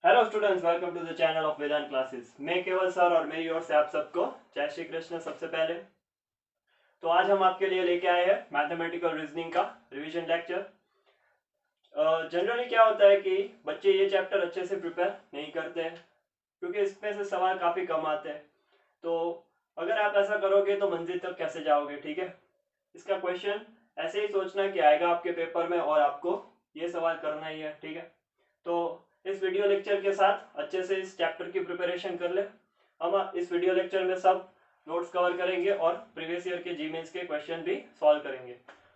Hello students, welcome to the channel of Vedant classes. मैं Keval sir और मेरी ओर से आप सबको जय श्री कृष्ण। सबसे पहले तो आज हम आपके लिए लेके आए हैं मैथमेटिकल रीजनिंग का रिवीजन लेक्चर। जनरली क्या होता है कि बच्चे ये चैप्टर अच्छे से प्रिपेयर नहीं करते हैं क्योंकि इसमें से सवाल काफ़ी कम आते हैं। तो अगर आप ऐसा करोगे तो मंजिल तक कैसे जाओगे, ठीक है। इसका क्वेश्चन ऐसे ही सोचना कि आएगा आपके पेपर में और आपको ये सवाल करना ही है, ठीक है। तो इस वीडियो लेक्चर के साथ अच्छे से इस चैप्टर की प्रिपरेशन कर ले। हम इस वीडियो लेक्चर में सब नोट्स कवर करेंगे और प्रीवियस ईयर के जीमेंस के क्वेश्चन भी सॉल्व करेंगे।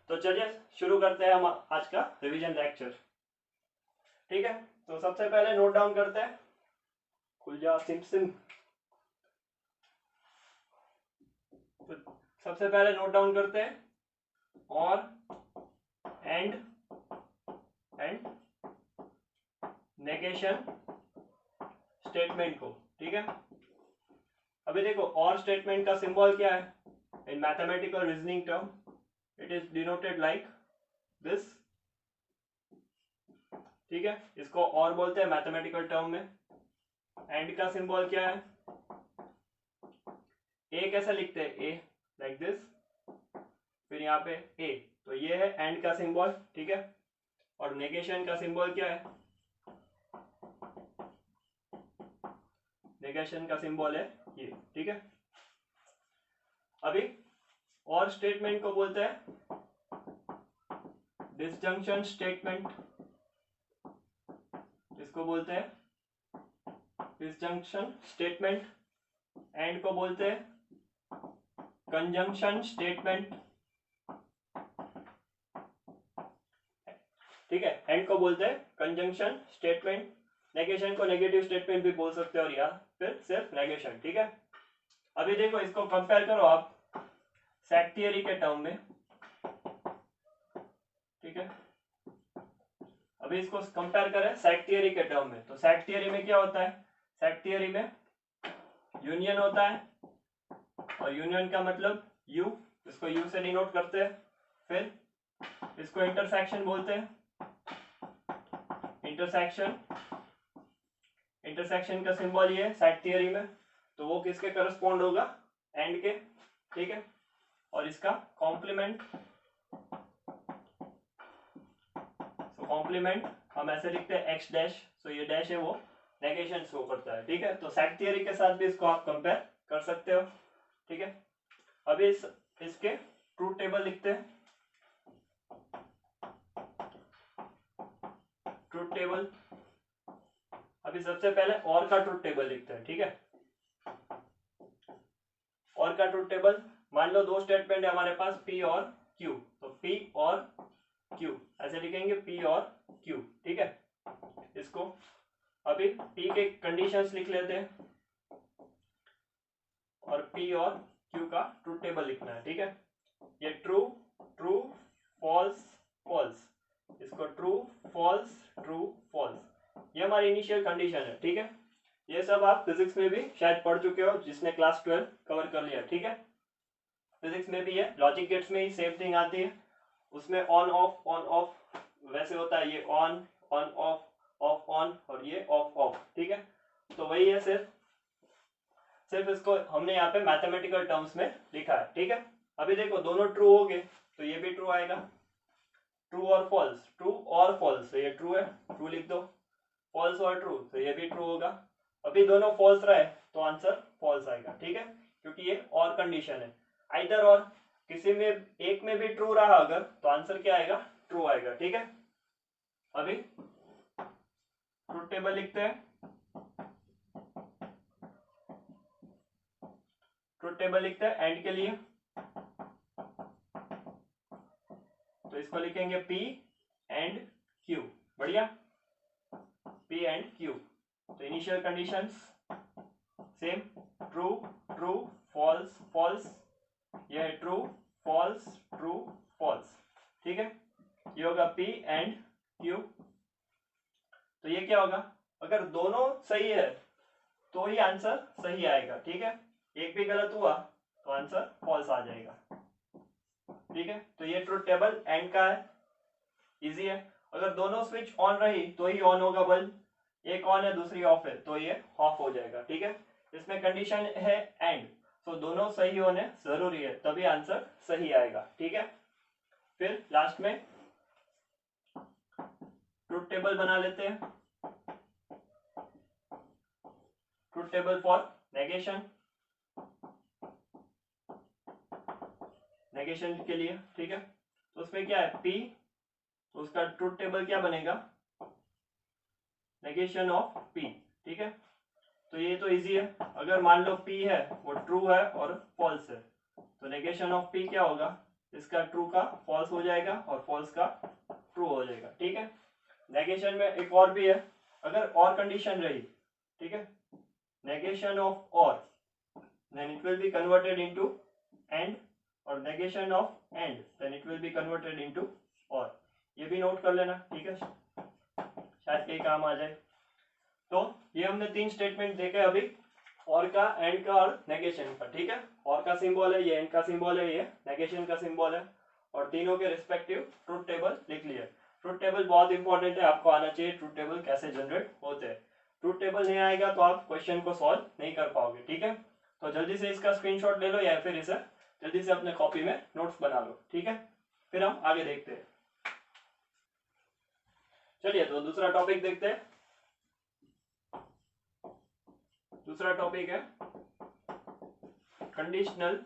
तो चलिए शुरू करते हैं हम आज का रिवीजन लेक्चर, ठीक है। तो सबसे पहले नोट डाउन करते हैं। खुल जा सिम सिम। तो सबसे पहले नोट डाउन करते हैं और एंड एंड नेगेशन स्टेटमेंट को, ठीक है। अभी देखो और स्टेटमेंट का सिंबल क्या है इन mathematical reasoning term. It is denoted like this, ठीक है। इसको और बोलते हैं मैथमेटिकल टर्म में। एंड का सिंबल क्या है, ए कैसे लिखते हैं, ए लाइक दिस, फिर यहाँ पे ए, तो ये है एंड का सिंबल, ठीक है। और नेगेशन का सिंबल क्या है, नेगेशन का सिंबल है ये, ठीक है। अभी और स्टेटमेंट को बोलते हैं डिसजंक्शन स्टेटमेंट, इसको बोलते हैं डिसजंक्शन स्टेटमेंट। एंड को बोलते हैं कंजंक्शन स्टेटमेंट, ठीक है। एंड को बोलते हैं कंजंक्शन स्टेटमेंट। नेगेशन को नेगेटिव स्टेटमेंट भी बोल सकते हो और या फिर सिर्फ नेगेशन, ठीक है। अभी देखो इसको कंपेयर करो आप सेट थियरी के टर्म में, ठीक है। अभी इसको कंपेयर करें सेट थियरी के टर्म में, तो सेट थियरी में क्या होता है, सेट थियरी में यूनियन होता है और यूनियन का मतलब यू, इसको यू से डिनोट करते हैं। फिर इसको इंटरसेक्शन बोलते हैं, इंटरसेक्शन, इंटरसेक्शन का सिंबल ये है सेट थियरी में, तो वो किसके करस्पॉन्ड होगा, एंड के, ठीक है। और इसका कॉम्प्लीमेंट, सो कॉम्प्लीमेंट हम ऐसे लिखते हैं एक्स डैश, सो ये डैश है वो नेगेशन शो करता है, ठीक है। तो सेट थियरी के साथ भी इसको आप कंपेयर कर सकते हो, ठीक है। अभी इसके ट्रूथ टेबल लिखते हैं, ट्रूथ टेबल। अभी सबसे पहले और का ट्रूथ टेबल लिखते हैं, ठीक है। और का ट्रूथ टेबल, मान लो दो स्टेटमेंट है हमारे पास P और Q, तो P और Q ऐसे लिखेंगे, P और Q, ठीक है। इसको अभी P के कंडीशंस लिख लेते हैं और P और Q का ट्रूथ टेबल लिखना है, ठीक है। ये ट्रू ट्रू फॉल्स फॉल्स, इसको ट्रू फॉल्स ट्रू फॉल्स, ये हमारी इनिशियल कंडीशन है, ठीक है। ये सब आप फिजिक्स में भी शायद पढ़ चुके हो जिसने क्लास 12 कवर कर लिया, ठीक है। फिजिक्स में भी है, लॉजिक गेट्स में ही सेम थिंग आती है। उसमें ऑन ऑफ वैसे होता है, ये ऑन ऑन ऑफ ऑन और ये ऑफ ऑफ, ठीक है। तो वही है, सिर्फ सिर्फ इसको हमने यहाँ पे मैथमेटिकल टर्म्स में लिखा है, ठीक है। अभी देखो दोनों ट्रू हो गए तो ये भी ट्रू आएगा, ट्रू और फॉल्स, ट्रू और फॉल्स, तो ये ट्रू है, ट्रू लिख दो। फॉल्स और ट्रू, तो ये भी ट्रू होगा। अभी दोनों फॉल्स रहे तो आंसर फॉल्स आएगा, ठीक है, क्योंकि ये और कंडीशन है। आइदर और किसी में एक में भी ट्रू रहा अगर तो आंसर क्या आएगा, ट्रू आएगा, ठीक है। अभी ट्रूथ टेबल लिखते हैं, ट्रूथ टेबल लिखते हैं एंड के लिए, तो इसको लिखेंगे P एंड Q, बढ़िया, P एंड Q। तो initial conditions same, true true false false, यह है ट्रू फॉल्स ट्रू फॉल्स, ठीक है। ये होगा P एंड Q। तो ये क्या होगा, अगर दोनों सही है तो ही आंसर सही आएगा, ठीक है। एक भी गलत हुआ तो आंसर फॉल्स आ जाएगा, ठीक है। तो ये ट्रूथ टेबल एंड का है, इजी है। अगर दोनों स्विच ऑन रही तो ही ऑन होगा बल्ब, एक ऑन है दूसरी ऑफ है तो ये ऑफ हो जाएगा, ठीक है। इसमें कंडीशन है एंड, तो दोनों सही होने जरूरी है तभी आंसर सही आएगा, ठीक है। फिर लास्ट में ट्रुथ टेबल बना लेते हैं। Truth table for negation, negation के लिए, ठीक है। तो उसमें क्या है P, तो उसका ट्रुथ टेबल क्या बनेगा, नेगेशन ऑफ P, ठीक है। तो ये तो इजी है, अगर मान लो P है वो ट्रू है और फॉल्स है तो नेगेशन ऑफ P क्या होगा, इसका ट्रू का फॉल्स हो जाएगा और फॉल्स का ट्रू हो जाएगा, ठीक है। नेगेशन में एक और भी है, अगर और कंडीशन रही, ठीक है, negation of or, then it will be converted into and, और negation of and, then it will be converted into or। ये भी नोट कर लेना, ठीक है, शायद कहीं काम आ जाए। तो ये हमने 3 स्टेटमेंट देखे अभी, और का, एंड का और नेगेशन का, ठीक है। और का सिंबल है ये, एंड का सिंबल है ये, नेगेशन का सिंबल है, और तीनों के रिस्पेक्टिव ट्रुथ टेबल लिख लिए। ट्रुथ टेबल बहुत इंपॉर्टेंट है, आपको आना चाहिए ट्रुथ टेबल कैसे जनरेट होते हैं। ट्रुथ टेबल नहीं आएगा तो आप क्वेश्चन को सॉल्व नहीं कर पाओगे, ठीक है। तो जल्दी से इसका स्क्रीनशॉट ले लो या फिर इसे जल्दी से अपने कॉपी में नोट्स बना लो, ठीक है। फिर हम आगे देखते हैं। चलिए तो दूसरा टॉपिक देखते हैं। दूसरा टॉपिक है कंडीशनल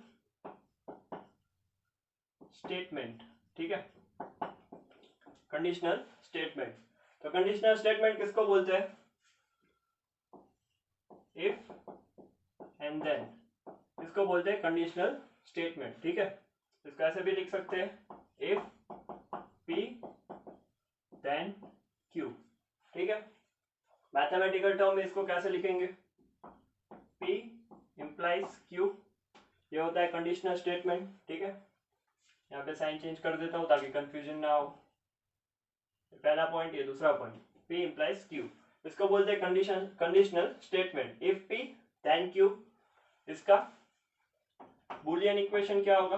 स्टेटमेंट, ठीक है। कंडीशनल स्टेटमेंट, तो कंडीशनल स्टेटमेंट किसको बोलते हैं, इफ एंड देन, इसको बोलते हैं कंडीशनल स्टेटमेंट, ठीक है। इसको ऐसे भी लिख सकते हैं, इफ P देन Q, ठीक है। मैथमेटिकल टर्म में इसको कैसे लिखेंगे, P इंप्लाइज Q, ये होता है कंडीशनल स्टेटमेंट, ठीक है। यहाँ पे साइन चेंज कर देता हूँ ताकि कंफ्यूजन ना हो। पहला पॉइंट, ये दूसरा पॉइंट, P इंप्लाइज Q, इसको बोलते हैं conditional statement. If P then Q, इसका बूलियन इक्वेशन क्या होगा,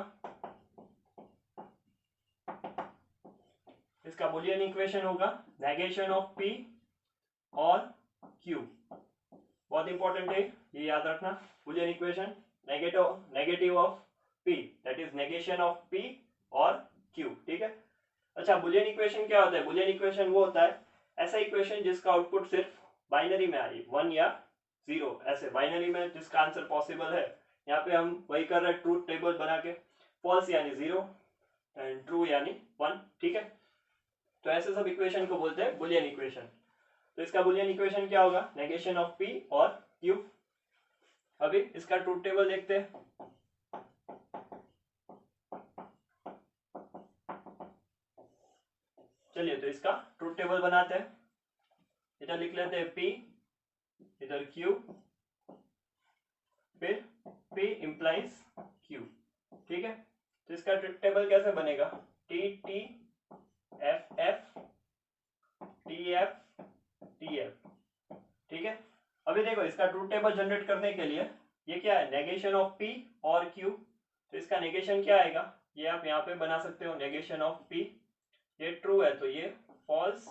इसका बूलियन इक्वेशन होगा नेगेशन ऑफ P और Q। बहुत इंपॉर्टेंट है ये याद रखना, Boolean equation negative of P, that is negation of P और Q, ठीक है। अच्छा, बुलियन इक्वेशन क्या होता है, बुलियन इक्वेशन वो होता है ऐसा इक्वेशन जिसका आउटपुट सिर्फ बाइनरी में आए, 1 या 0, ऐसे बाइनरी में जिसका आंसर पॉसिबल है। यहाँ पे हम वही कर रहे हैं, ट्रूथ टेबल बना के, फॉल्स यानी 0 एंड ट्रू यानी 1, ठीक है। तो ऐसे सब इक्वेशन को बोलते हैं बुलियन इक्वेशन। तो इसका बुलियन इक्वेशन क्या होगा, नेगेशन ऑफ P और Q। अभी इसका ट्रूथ टेबल देखते हैं। चलिए तो इसका ट्रूथ टेबल बनाते हैं। इधर लिख लेते हैं P, इधर Q, फिर P इंप्लाइज Q, ठीक है। तो इसका ट्रूथ टेबल कैसे बनेगा, T T F F T F T F, ठीक है। अभी देखो इसका ट्रूथ टेबल जनरेट करने के लिए ये क्या है, नेगेशन ऑफ P और Q, तो इसका नेगेशन क्या आएगा, ये आप यहाँ पे बना सकते हो, नेगेशन ऑफ P, ये ट्रू है तो ये फॉल्स,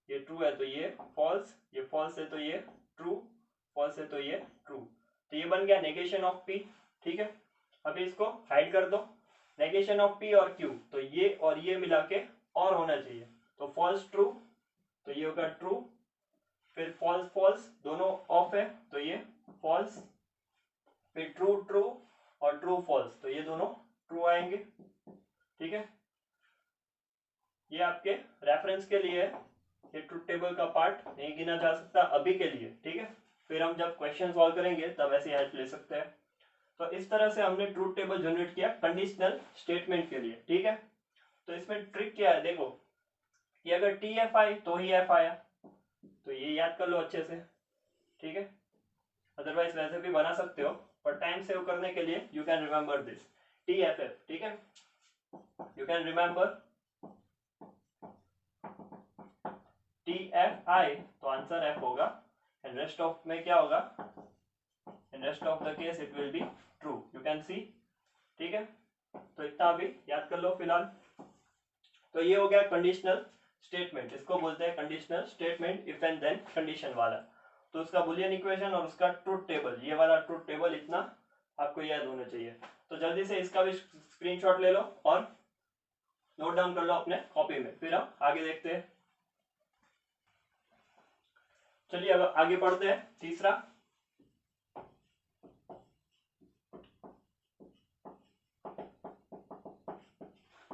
ये ट्रू है तो ये फॉल्स, ये फॉल्स है तो ये ट्रू, फॉल्स है तो ये ट्रू, तो ये बन गया नेगेशन ऑफ P, ठीक है। अभी इसको हाइड कर दो, नेगेशन ऑफ P और Q, तो ये और ये मिला के और होना चाहिए, तो फॉल्स ट्रू, तो ये होगा ट्रू, फिर फॉल्स फॉल्स दोनों ऑफ है तो ये फॉल्स, फिर ट्रू ट्रू और ट्रू फॉल्स, तो ये दोनों ट्रू आएंगे, ठीक है। ये आपके रेफरेंस के लिए है, ये ट्रूथ टेबल का पार्ट नहीं गिना जा सकता अभी के लिए, ठीक है। फिर हम जब क्वेश्चन सॉल्व करेंगे तब ऐसी हेल्प ले सकते हैं। तो इस तरह से हमने ट्रूथ टेबल जनरेट किया कंडीशनल स्टेटमेंट के लिए, ठीक है। तो इसमें ट्रिक क्या है, देखो कि अगर TF आई तो ही F आया, तो ये याद कर लो अच्छे से, ठीक है। अदरवाइज वैसे भी बना सकते हो, पर टाइम सेव करने के लिए you can remember this TFF, ठीक है। यू कैन रिमेंबर TFI, तो आंसर F होगा, एंड रेस्ट ऑफ में क्या होगा, in rest of the case it will be true, you can see, ठीक है। तो इतना अभी याद कर लो फिलहाल। तो ये हो गया कंडीशनल स्टेटमेंट, इसको बोलते हैं conditional statement, if and then condition वाला। तो उसका बुलियन इक्वेशन और उसका ट्रुथ टेबल, ये वाला ट्रुथ टेबल इतना आपको याद होना चाहिए। तो जल्दी से इसका भी स्क्रीनशॉट ले लो और नोट डाउन कर लो अपने कॉपी में, फिर हम आगे देखते हैं। चलिए अब आगे पढ़ते हैं। तीसरा,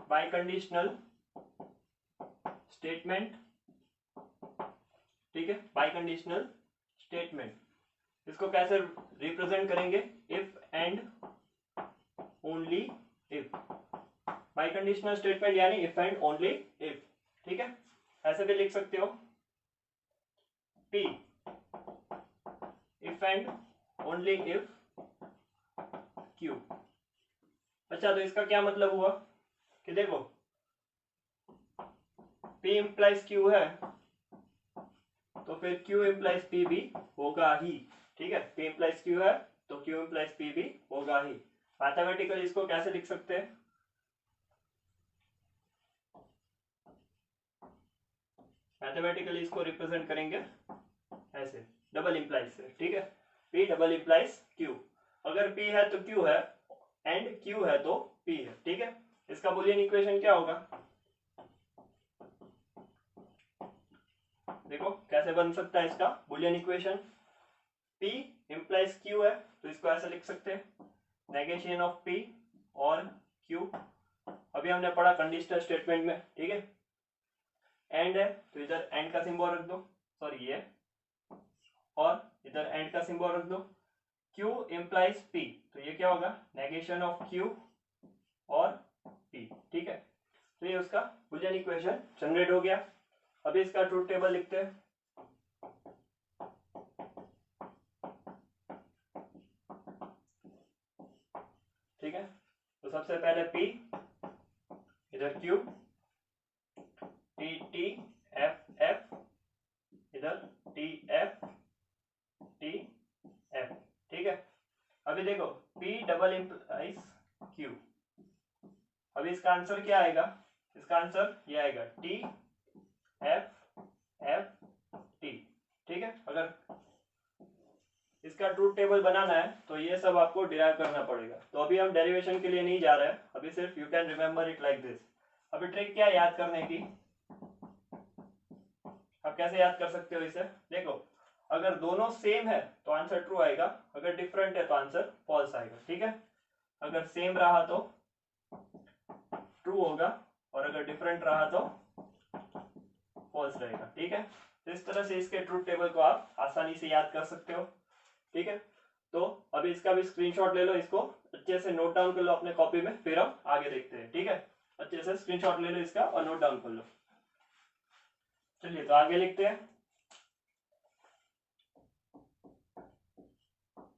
बाई कंडीशनल स्टेटमेंट, ठीक है, बाई कंडीशनल स्टेटमेंट, इसको कैसे रिप्रेजेंट करेंगे, if and only if. By conditional statement यानी इफ एंड ओनली इफ, ठीक है। ऐसे भी लिख सकते हो, P if and only if Q। अच्छा, तो इसका क्या मतलब हुआ कि देखो P इम्प्लाइज Q है तो फिर Q इम्प्लाइज P भी होगा ही, ठीक है। P इम्प्लाइज Q है तो Q इम्प्लाइज P भी होगा ही। मैथमेटिकली इसको कैसे लिख सकते हैं, मैथमेटिकली इसको रिप्रेजेंट करेंगे ऐसे, डबल इम्प्लाइज से, ठीक है। P डबल इम्प्लाइज Q, अगर P है तो Q है एंड Q है तो P है, ठीक है। इसका बुलियन इक्वेशन क्या होगा, देखो कैसे बन सकता है इसका Boolean equation. P implies Q है तो इसको ऐसे लिख सकते हैं, नेगेशन ऑफ P और Q। अभी हमने पढ़ा कंडीशनल स्टेटमेंट में, ठीक है। एंड है तो इधर एंड का सिंबल रख दो, सॉरी ये, और इधर एंड का सिंबल रख दो। Q इम्प्लाइज P तो ये क्या होगा, नेगेशन ऑफ Q और P, ठीक है। तो ये उसका बुलियन इक्वेशन जनरेट हो गया। अभी इसका ट्रूथ टेबल लिखते हैं, ठीक है। तो सबसे पहले P, इधर Q, T T F F, इधर T F T F, ठीक है। अभी देखो P डबल इम्प्लाइज Q, अभी इसका आंसर क्या आएगा, इसका आंसर ये आएगा T F F T, ठीक है। अगर इसका ट्रूथ टेबल बनाना है तो ये सब आपको डिराइव करना पड़ेगा। तो अभी हम डेरिवेशन के लिए नहीं जा रहे हैं, अभी सिर्फ you can remember it like this. अभी ट्रिक क्या है याद करने की, आप कैसे याद कर सकते हो इसे, देखो अगर दोनों सेम है तो आंसर ट्रू आएगा, अगर डिफरेंट है तो आंसर फॉल्स आएगा, ठीक है। अगर सेम रहा तो ट्रू होगा और अगर डिफरेंट रहा तो फॉल्स रहेगा, ठीक है। तो इस तरह से इसके ट्रूथ टेबल को आप आसानी से याद कर सकते हो, ठीक है। तो अभी इसका भी स्क्रीनशॉट ले लो, इसको अच्छे से नोट डाउन कर लो अपने कॉपी में, फिर हम आगे देखते हैं, ठीक है। अच्छे से स्क्रीनशॉट ले लो इसका और नोट डाउन कर लो। चलिए तो आगे लिखते हैं,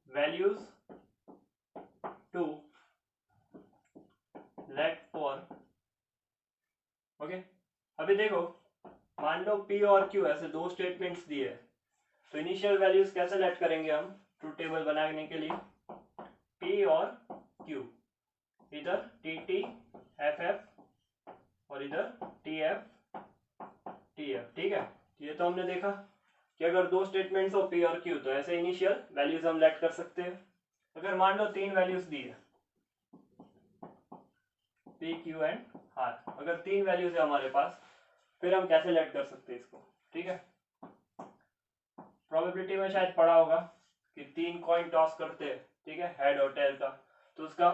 values to let for, okay. अभी देखो मान लो P और Q ऐसे दो स्टेटमेंट्स दिए, तो इनिशियल वैल्यूज कैसे लेट करेंगे हम ट्रूथ टेबल बनाने के लिए, P और Q, इधर TT FF और इधर TF TF, ठीक है। ये तो हमने देखा कि अगर दो स्टेटमेंट्स हो P और Q तो ऐसे इनिशियल वैल्यूज हम लेट कर सकते हैं। अगर मान लो तीन वैल्यूज दी है P Q एंड R, अगर तीन वैल्यूज है हमारे पास, फिर हम कैसे लेट कर सकते हैं इसको, ठीक है। प्रोबेबिलिटी में शायद पढ़ा होगा कि तीन कॉइन टॉस करते हैं, ठीक है, हेड और टेल का, तो उसका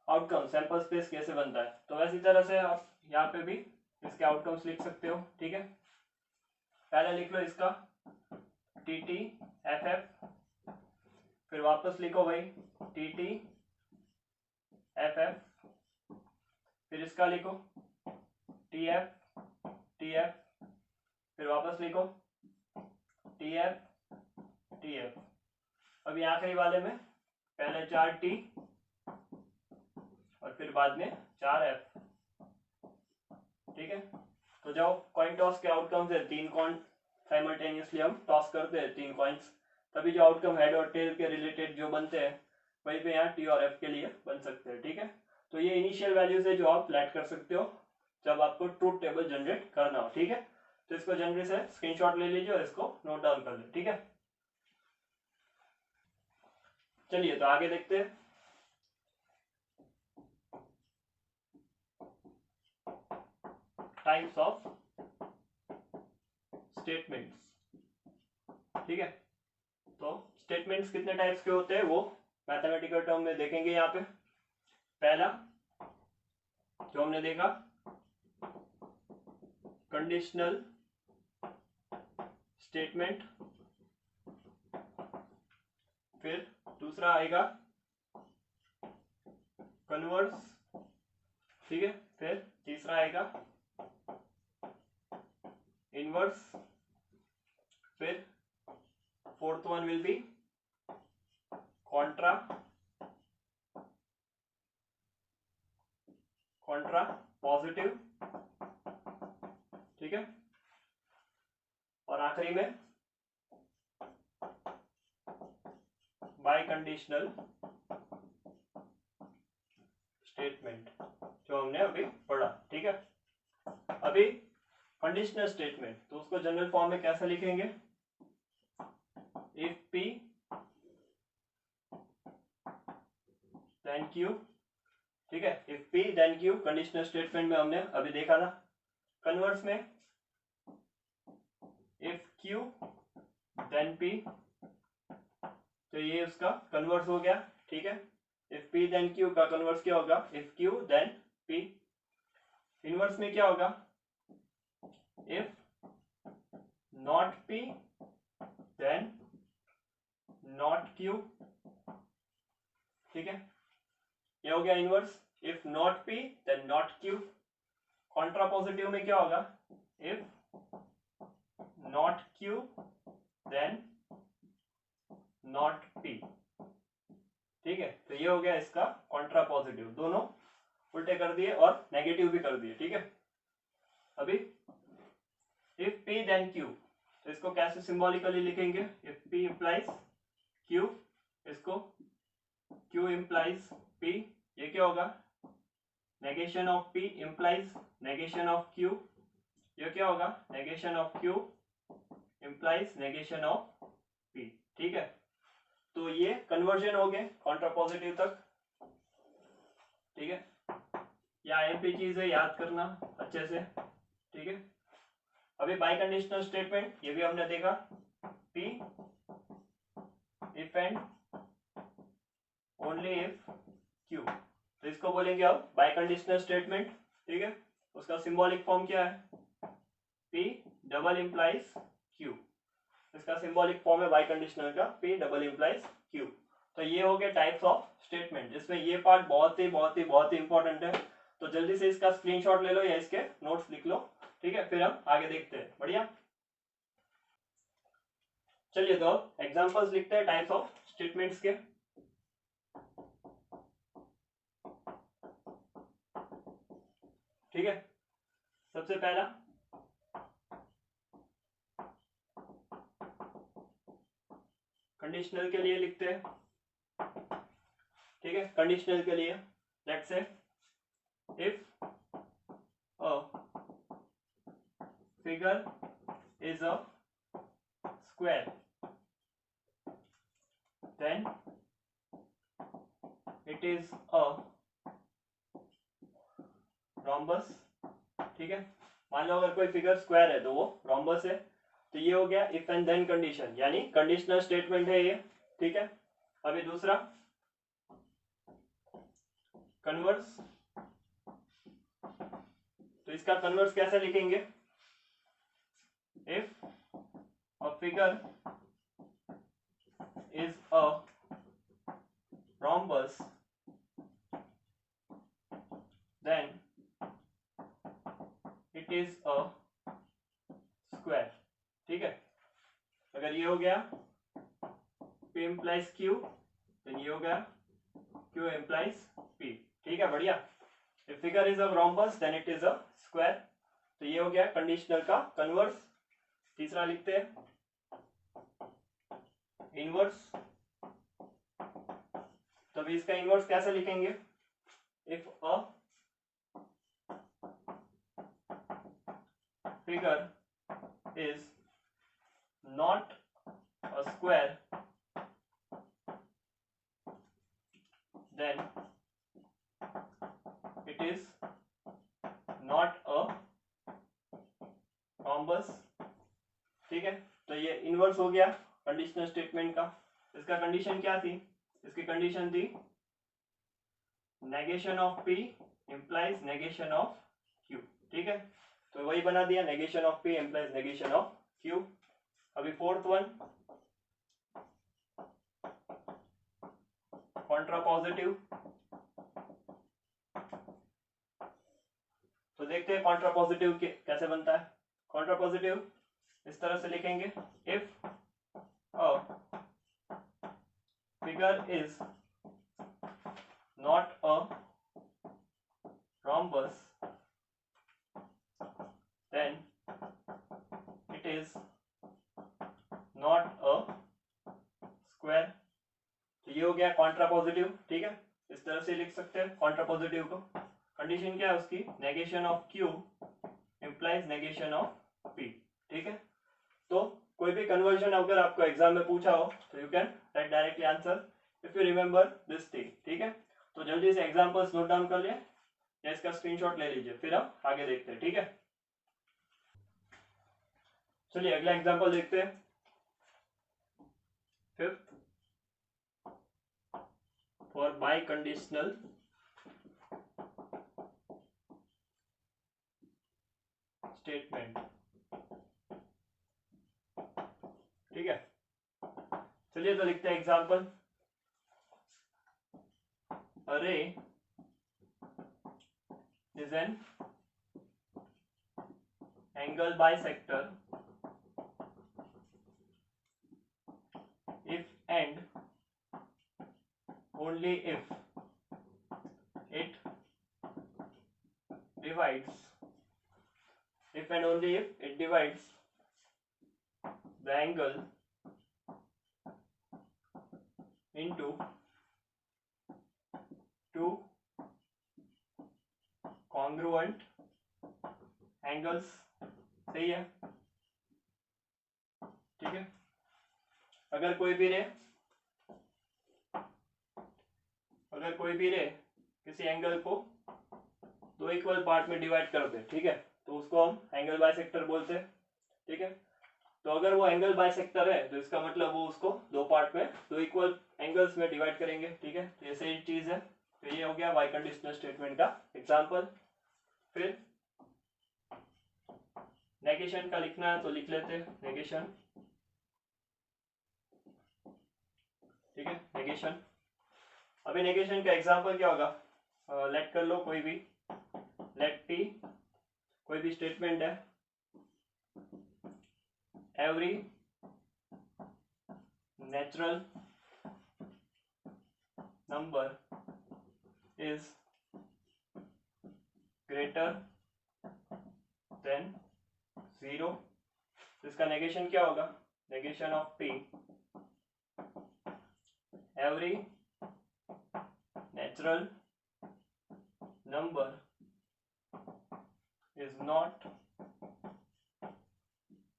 आउटकम सैंपल स्पेस कैसे बनता है, तो वैसी तरह से आप यहाँ पे भी इसके आउटकम्स लिख सकते हो, ठीक है। पहले लिख लो इसका TT FF, फिर वापस लिखो भाई TT FF, फिर इसका लिखो TF TF, फिर वापस लिखो TF TF। अभी आखिरी वाले में पहले 4 T और फिर बाद में 4 F, ठीक है। तो जो कॉइन टॉस के आउटकम्स है, तीन कॉइन साइमल्टेनियसली हम टॉस करते हैं, तीन कॉइन्स, तभी जो आउटकम हेड और टेल के रिलेटेड जो बनते हैं वही पे यहाँ T और F के लिए बन सकते हैं, ठीक है। तो ये इनिशियल वैल्यूज है जो आप लेट कर सकते हो जब आपको ट्रूथ टेबल जनरेट करना हो, ठीक है। तो इसको जनवरी से स्क्रीनशॉट ले लीजिए और इसको नोट डाउन कर ले, ठीक है। चलिए तो आगे देखते हैं। टाइप्स ऑफ स्टेटमेंट्स, ठीक है। तो स्टेटमेंट्स कितने टाइप्स के होते हैं वो मैथमेटिकल टर्म में देखेंगे यहाँ पे। पहला जो हमने देखा कंडीशनल स्टेटमेंट, फिर दूसरा आएगा कन्वर्स, ठीक है। फिर तीसरा आएगा इनवर्स, फिर fourth one will be Contra positive, ठीक है। और आखिरी में बाय कंडीशनल स्टेटमेंट जो हमने अभी पढ़ा, ठीक है। अभी कंडीशनल स्टेटमेंट तो उसको जनरल फॉर्म में कैसे लिखेंगे, इफ P then Q, ठीक है। If P then Q conditional statement में हमने अभी देखा था। कन्वर्स में इफ Q then P, तो ये उसका कन्वर्स हो गया, ठीक है। इफ P then Q का कन्वर्स क्या होगा, if Q then P। Inverse में क्या होगा, if not P then not Q, ठीक है। ये हो गया inverse, if not P then not Q। Contra positive में क्या होगा, if not Q then not P, ठीक है। तो ये हो गया इसका कॉन्ट्रा पॉजिटिव, दोनों उल्टे कर दिए और नेगेटिव भी कर दिए, ठीक है। अभी इफ P then Q, तो इसको कैसे सिंबॉलिकली लिखेंगे, इफ P implies Q, इसको Q implies P, ये क्या होगा, negation of P implies negation of Q, ये क्या होगा, negation of Q implies negation of P, ठीक है। तो ये कन्वर्जन हो गए कॉन्ट्रा पॉजिटिव तक, ठीक है। या एमपी चीज है, याद करना अच्छे से, ठीक है। अभी बाई कंडीशनल स्टेटमेंट ये भी हमने देखा, P if and only if Q, तो इसको बोलेंगे अब बाई कंडीशनल स्टेटमेंट, ठीक है। उसका सिंबॉलिक फॉर्म क्या है, P डबल इंप्लाइज Q, इसका सिंबॉलिक फॉर्म है बाई कंडीशनल का P डबल इंप्लाइज Q। तो ये हो गया टाइप्स ऑफ स्टेटमेंट, जिसमें ये पार्ट बहुत ही इंपॉर्टेंट है। तो जल्दी से इसका स्क्रीनशॉट ले लो या इसके नोट्स लिख लो, ठीक है। फिर हम आगे देखते हैं, बढ़िया। चलिए तो एग्जांपल्स लिखते हैं टाइप्स ऑफ स्टेटमेंट्स के। ठीक है, सबसे पहला कंडीशनल के लिए लिखते हैं, ठीक है। कंडीशनल के लिए let's say if a figure is a square then it is a rhombus, ठीक है। मान लो अगर कोई फिगर स्क्वायर है तो वो रोम्बस है। तो ये हो गया इफ एंड देन कंडीशन, यानी कंडीशनल स्टेटमेंट है ये, ठीक है। अभी दूसरा कन्वर्स, तो इसका कन्वर्स कैसे लिखेंगे, if a figure is a rhombus then it is a square, ठीक है। अगर ये हो गया P implies Q, then ये हो गया Q implies P, ठीक है, बढ़िया। If figure is a rhombus then it is a square, तो ये हो गया कंडीशनल का कन्वर्स। तीसरा लिखते हैं इनवर्स, तो अभी इसका इनवर्स कैसे लिखेंगे, if a figure is not a square, then it is not a rhombus. ठीक है, तो ये इनवर्स हो गया कंडीशनल स्टेटमेंट का। इसका कंडीशन क्या थी? इसकी कंडीशन थी negation of P implies negation of Q। ठीक है, तो वही बना दिया, negation of P implies negation of Q। अभी फोर्थ वन, कॉन्ट्रा पॉजिटिव। तो देखते हैं कॉन्ट्रा पॉजिटिव कैसे बनता है। कॉन्ट्रा पॉजिटिव इस तरह से लिखेंगे, if a figure is not a rhombus then it is not a square। तो ये हो गया कॉन्ट्रा पॉजिटिव। ठीक है, इस तरह से लिख सकते हैं कॉन्ट्रा पॉजिटिव को। कंडीशन क्या है उसकी? Negation of Q implies negation of P। ठीक है, तो कोई भी कन्वर्जन अगर आपको एग्जाम में पूछा हो तो you can write directly answer if you remember this thing. ठीक है, तो जल्दी से एग्जांपल्स नोट डाउन कर लिए या इसका स्क्रीनशॉट ले लीजिए, फिर हम आगे देखते हैं। ठीक है, चलिए अगला एग्जांपल देखते हैं। Fifth, for by conditional statement. ठीक है, चलिए तो लिखते हैं एग्जांपल। अरे is an angle bisector if and only if it divides, if and only if it divides the angle into two congruent angles। सही है, ठीक है। अगर कोई भी रे किसी एंगल को दो इक्वल पार्ट में डिवाइड कर दे, ठीक है, तो उसको हम एंगल बाइसेक्टर बोलते हैं। ठीक है, तो अगर वो एंगल बाइसेक्टर है तो इसका मतलब वो उसको दो पार्ट में, दो इक्वल एंगल्स में डिवाइड करेंगे। ठीक है, तो ये सही चीज है। तो ये हो गया बाई कंडीशनल स्टेटमेंट का एग्जांपल। फिर नेगेशन का लिखना है तो लिख लेते हैं नेगेशन। ठीक है, नेगेशन। अभी नेगेशन का एग्जांपल क्या होगा? लेट कर लो कोई भी, लेट P कोई भी स्टेटमेंट है, every natural number is greater than 0। इसका नेगेशन क्या होगा? Negation of P, every natural number is not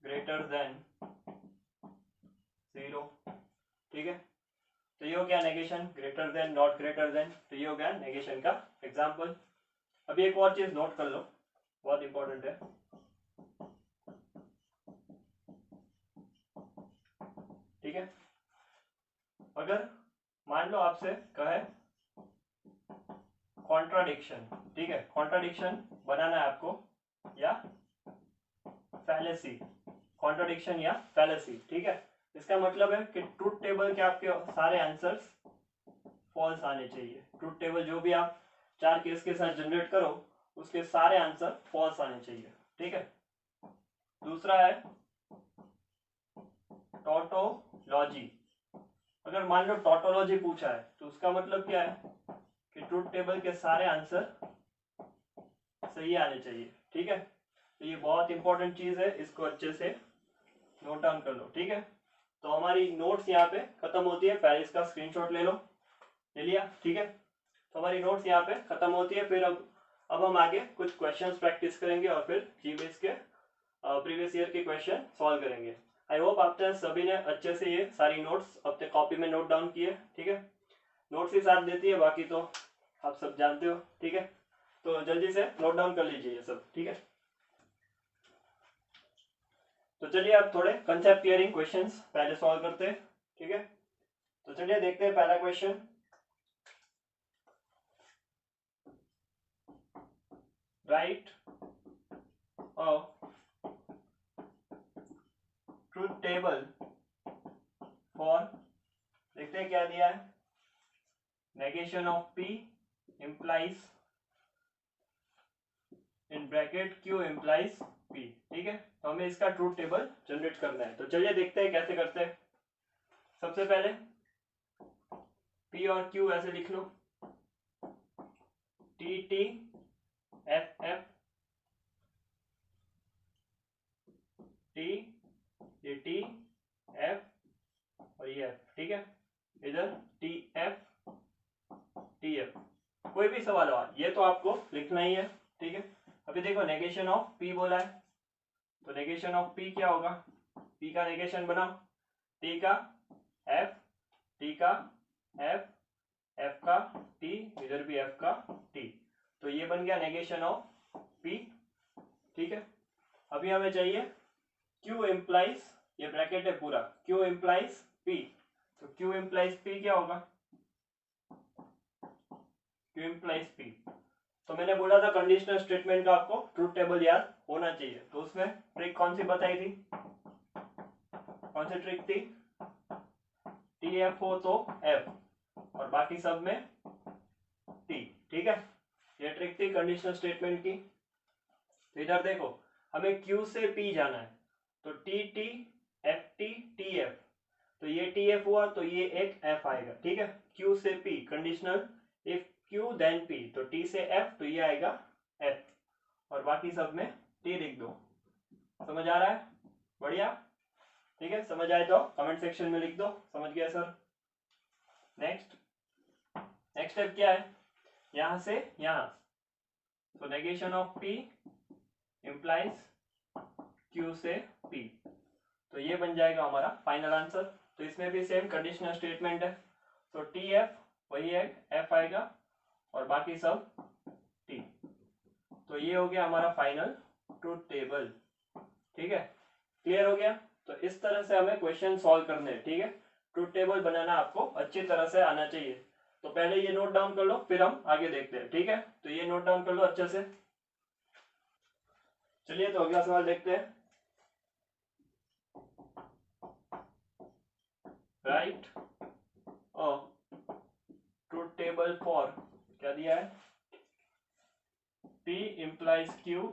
greater than 0। ठीक है, तो ये हो गया negation, greater than, not greater than. तो ये हो गया नेगेशन का एग्जांपल। अभी एक और चीज नोट कर लो, बहुत इंपॉर्टेंट है। ठीक है, अगर मान लो आपसे कहे कॉन्ट्राडिक्शन, ठीक है, कॉन्ट्राडिक्शन बनाना है आपको या फैलेसी, कॉन्ट्राडिक्शन या फैलेसी। ठीक है, इसका मतलब है कि ट्रूथ टेबल के आपके सारे आंसर्स फॉल्स आने चाहिए। ट्रूथ टेबल जो भी आप 4 केस के साथ जनरेट करो उसके सारे आंसर फॉल्स आने चाहिए। ठीक है, दूसरा है टोटोलॉजी। अगर मान लो टोटोलॉजी पूछा है तो उसका मतलब क्या है कि ट्रूथ टेबल के सारे आंसर सही आने चाहिए। ठीक है, तो ये बहुत इंपॉर्टेंट चीज है, इसको अच्छे से नोट डाउन कर लो। ठीक है, तो हमारी नोट्स यहाँ पे खत्म होती है, पहले इसका स्क्रीनशॉट ले लो, ले लिया। ठीक है, तो हमारी नोट्स यहाँ पे खत्म होती है। फिर अब हम आगे कुछ क्वेश्चंस प्रैक्टिस करेंगे और फिर जीबीएस के प्रीवियस ईयर के क्वेश्चन सॉल्व करेंगे। आई होप आप सभी ने अच्छे से ये सारी नोट्स अपने कॉपी में नोट डाउन किए, ठीक है। नोट्स ही साथ देती है, बाकी तो आप सब जानते हो, ठीक है। तो जल्दी से नोट डाउन कर लीजिए ये सब, ठीक है। तो चलिए आप थोड़े कंसेप्ट क्लियरिंग क्वेश्चंस पहले सॉल्व करते हैं, ठीक है। तो चलिए देखते हैं पहला question. Right truth table for, देखते हैं क्या दिया है। Negation of P implies in bracket Q implies P, ठीक है। तो हमें इसका ट्रूथ टेबल जनरेट करना है। तो चलिए देखते हैं कैसे करते हैं। सबसे पहले P और Q ऐसे लिख लो, T T F F T, ये T F और ये F, ठीक है। इधर T F T F, कोई भी सवाल हो ये तो आपको लिखना ही है, ठीक है। अभी देखो नेगेशन ऑफ P बोला है, तो नेगेशन ऑफ P क्या होगा। P का नेगेशन बनाओ, T का F, T का F, F का T, इधर भी F का T, तो ये बन गया नेगेशन ऑफ P, ठीक है। अभी हमें चाहिए Q इम्प्लाइज, ये ब्रैकेट है पूरा, Q इम्प्लाइज P, तो Q इम्प्लाइज P क्या होगा। Q इम्प्लाइज P, तो मैंने बोला था कंडीशनल स्टेटमेंट का आपको ट्रूथ टेबल याद होना चाहिए। तो उसमें ट्रिक कौन सी बताई थी, कौन सी ट्रिक थी। टी एफ हो तो F और बाकी सब में T, ठीक है। ये ट्रिक थी कंडीशनल स्टेटमेंट की। तो इधर देखो हमें Q से P जाना है, तो T T F T T F, तो ये टी एफ हुआ तो ये एक F आएगा, ठीक है। Q से P conditional, if Q then P, तो T से F, तो ये आएगा F और बाकी सब में T लिख दो। समझ आ रहा है, बढ़िया, ठीक है। समझ आए तो कमेंट सेक्शन में लिख दो समझ गया सर। नेक्स्ट स्टेप क्या है, यहां से यहां, तो negation of P implies Q से P, तो ये बन जाएगा हमारा फाइनल आंसर। तो इसमें भी सेम कंडीशनल स्टेटमेंट है, तो टी एफ वही है, F आएगा और बाकी सब T, तो ये हो गया हमारा फाइनल ट्रूथ टेबल, ठीक है। क्लियर हो गया। तो इस तरह से हमें क्वेश्चन सॉल्व करने हैं, ठीक है। ट्रूथ टेबल बनाना आपको अच्छी तरह से आना चाहिए। तो पहले ये नोट डाउन कर लो, फिर हम आगे देखते हैं, ठीक है। तो ये नोट डाउन कर लो अच्छे से। चलिए तो अगला सवाल देखते हैं। राइट ट्रूथ टेबल फॉर, क्या दिया है, P implies Q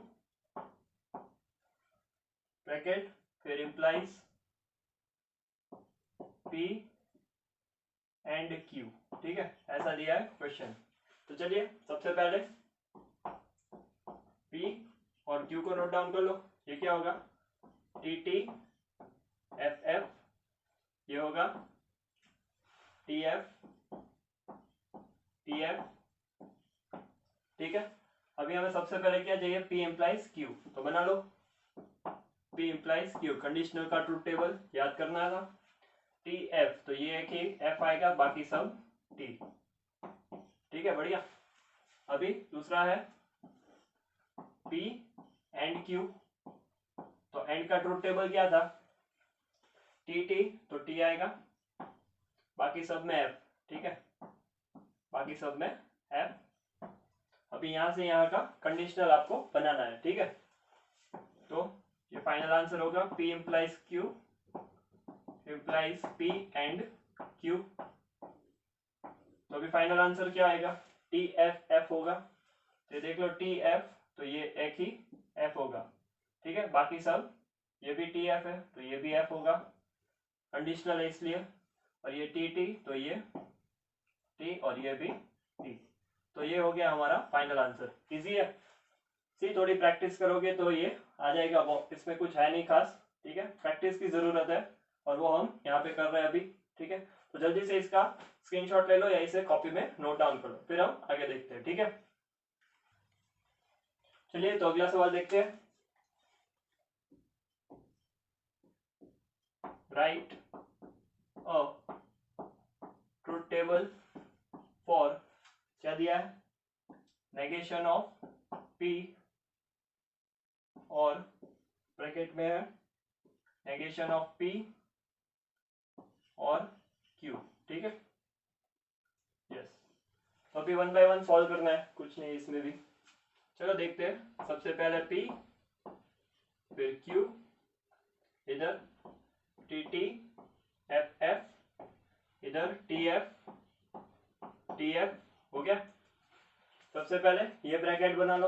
ब्रैकेट, फिर implies P एंड Q, ठीक है। ऐसा दिया है क्वेश्चन। तो चलिए सबसे पहले P और Q को नोट डाउन कर लो। ये क्या होगा, टी टी एफ एफ, ये होगा टी एफ टी एफ, ठीक है। अभी हमें सबसे पहले क्या चाहिए, P implies Q, तो बना लो P implies Q, कंडीशनल का ट्रूथ टेबल याद करना था। टी एफ, तो ये एक ही F आएगा, बाकी सब T, ठीक है, बढ़िया। अभी दूसरा है P एंड Q, तो एंड का ट्रूथ टेबल क्या था, टी टी, तो T आएगा, बाकी सब में F, ठीक है, बाकी सब में F। अभी यहां से यहाँ का कंडीशनल आपको बनाना है, ठीक है। तो ये फाइनल आंसर होगा P implies Q implies P and Q, तो अभी फाइनल आंसर क्या आएगा, टी एफ एफ होगा, तो ये देख लो टी एफ, तो ये एक ही F होगा, ठीक है। बाकी सब ये भी टी एफ है, तो ये भी F होगा, कंडीशनल है इसलिए। और ये टी टी, तो ये T और ये भी T, तो ये हो गया हमारा फाइनल आंसर। इजी है, सी थोड़ी प्रैक्टिस करोगे तो ये आ जाएगा, वो इसमें कुछ है नहीं खास, ठीक है। प्रैक्टिस की जरूरत है और वो हम यहाँ पे कर रहे हैं अभी, ठीक है। तो जल्दी से इसका स्क्रीनशॉट ले लो या इसे कॉपी में नोट डाउन कर लो, फिर हम आगे देखते हैं, ठीक है। चलिए तो अगला सवाल देखते हैं। Right a truth table for, क्या दिया है, नेगेशन ऑफ P और ब्रैकेट में है नेगेशन ऑफ P और Q, ठीक है। यस, तो अभी 1 बाय 1 सॉल्व करना है, कुछ नहीं इसमें भी। चलो देखते हैं, सबसे पहले P, फिर Q, इधर TT FF, इधर TF TF, हो गया। सबसे पहले ये ब्रैकेट बना लो,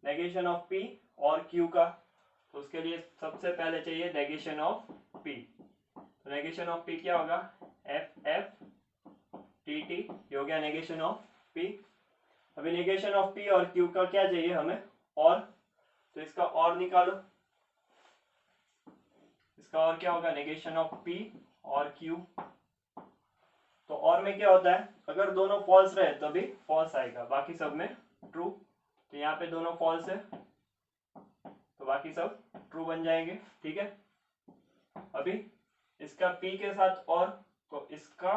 नेगेशन ऑफ P और Q का, तो उसके लिए सबसे पहले चाहिए नेगेशन ऑफ P। तो नेगेशन ऑफ P क्या होगा, FF TT, ये हो गया नेगेशन ऑफ P। अभी नेगेशन ऑफ P और Q का क्या चाहिए हमें, और, तो इसका और निकालो, इसका और क्या होगा, नेगेशन ऑफ P और Q। तो और में क्या होता है, अगर दोनों फॉल्स रहे तभी फॉल्स आएगा, बाकी सब में ट्रू। तो यहाँ पे दोनों फॉल्स है तो बाकी सब ट्रू बन जाएंगे, ठीक है। अभी इसका P के साथ और, तो इसका,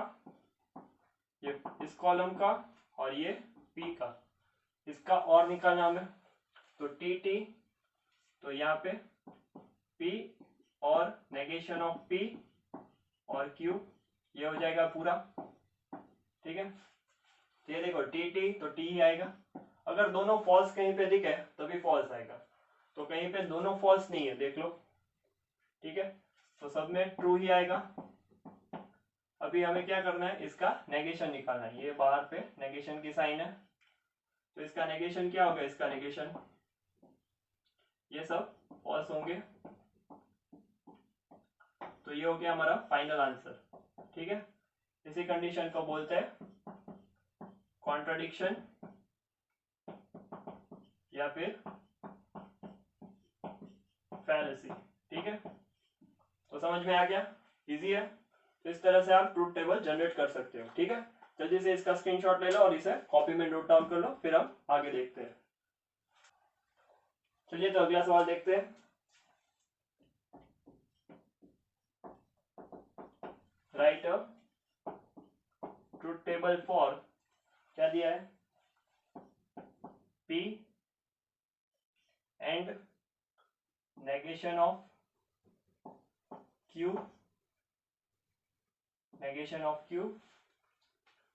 ये इस कॉलम का और ये P का, इसका और निकालना हमें, तो TT, तो यहाँ पे P और नेगेशन ऑफ P और Q, ये हो जाएगा पूरा, ठीक है। तो ये देखो TT, तो T ही आएगा। अगर दोनों फॉल्स कहीं पे दिखे तभी फॉल्स आएगा, तो कहीं पे दोनों फॉल्स नहीं है, देख लो, ठीक है, तो सब में ट्रू ही आएगा। अभी हमें क्या करना है, इसका नेगेशन निकालना है, ये बाहर पे नेगेशन की साइन है, तो इसका नेगेशन क्या होगा, इसका नेगेशन, ये सब फॉल्स होंगे, तो ये हो गया हमारा फाइनल आंसर, ठीक है। इसी कंडीशन को बोलते हैं कॉन्ट्राडिक्शन या फिर फैलेसी, ठीक है। तो समझ में आ गया, इजी है। तो इस तरह से आप ट्रूथ टेबल जनरेट कर सकते हो, ठीक है। जल्दी से इसका स्क्रीनशॉट ले लो और इसे कॉपी में नोट डाउन कर लो, फिर हम आगे देखते हैं। चलिए तो अगला सवाल देखते हैं। Right a truth table for, क्या दिया है, P and negation of Q, negation of Q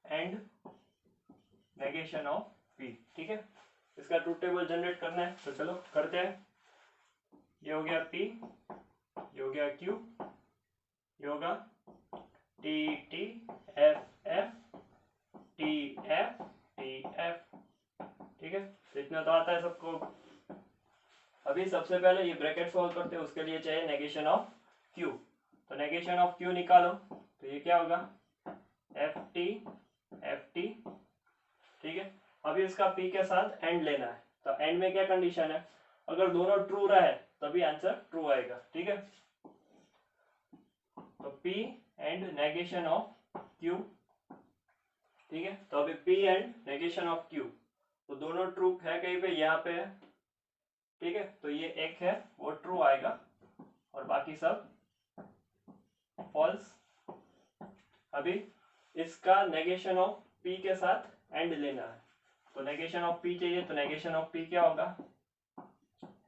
and negation of P, ठीक है। इसका ट्रूथ टेबल जनरेट करना है, तो चलो करते हैं। ये हो गया P, ये हो गया Q, ये होगा T T F F T F T F, ठीक है। तो इतना तो आता है सबको। अभी सबसे पहले ये ब्रैकेट सॉल्व करते हैं, उसके लिए चाहिए नेगेशन ऑफ Q, तो नेगेशन ऑफ Q निकालो, तो ये क्या होगा, FT FT, ठीक है। अभी इसका P के साथ एंड लेना है, तो एंड में क्या कंडीशन है, अगर दोनों ट्रू रहे तभी आंसर ट्रू आएगा, ठीक है। तो P and negation of Q, ठीक है। तो अभी P and negation of Q, तो दोनों ट्रू है, कहीं पे यहाँ पे है, ठीक है। तो ये एक है वो ट्रू आएगा और बाकी सब फॉल्स। अभी इसका नेगेशन ऑफ P के साथ एंड लेना है, तो नेगेशन ऑफ P चाहिए, तो नेगेशन ऑफ P क्या होगा,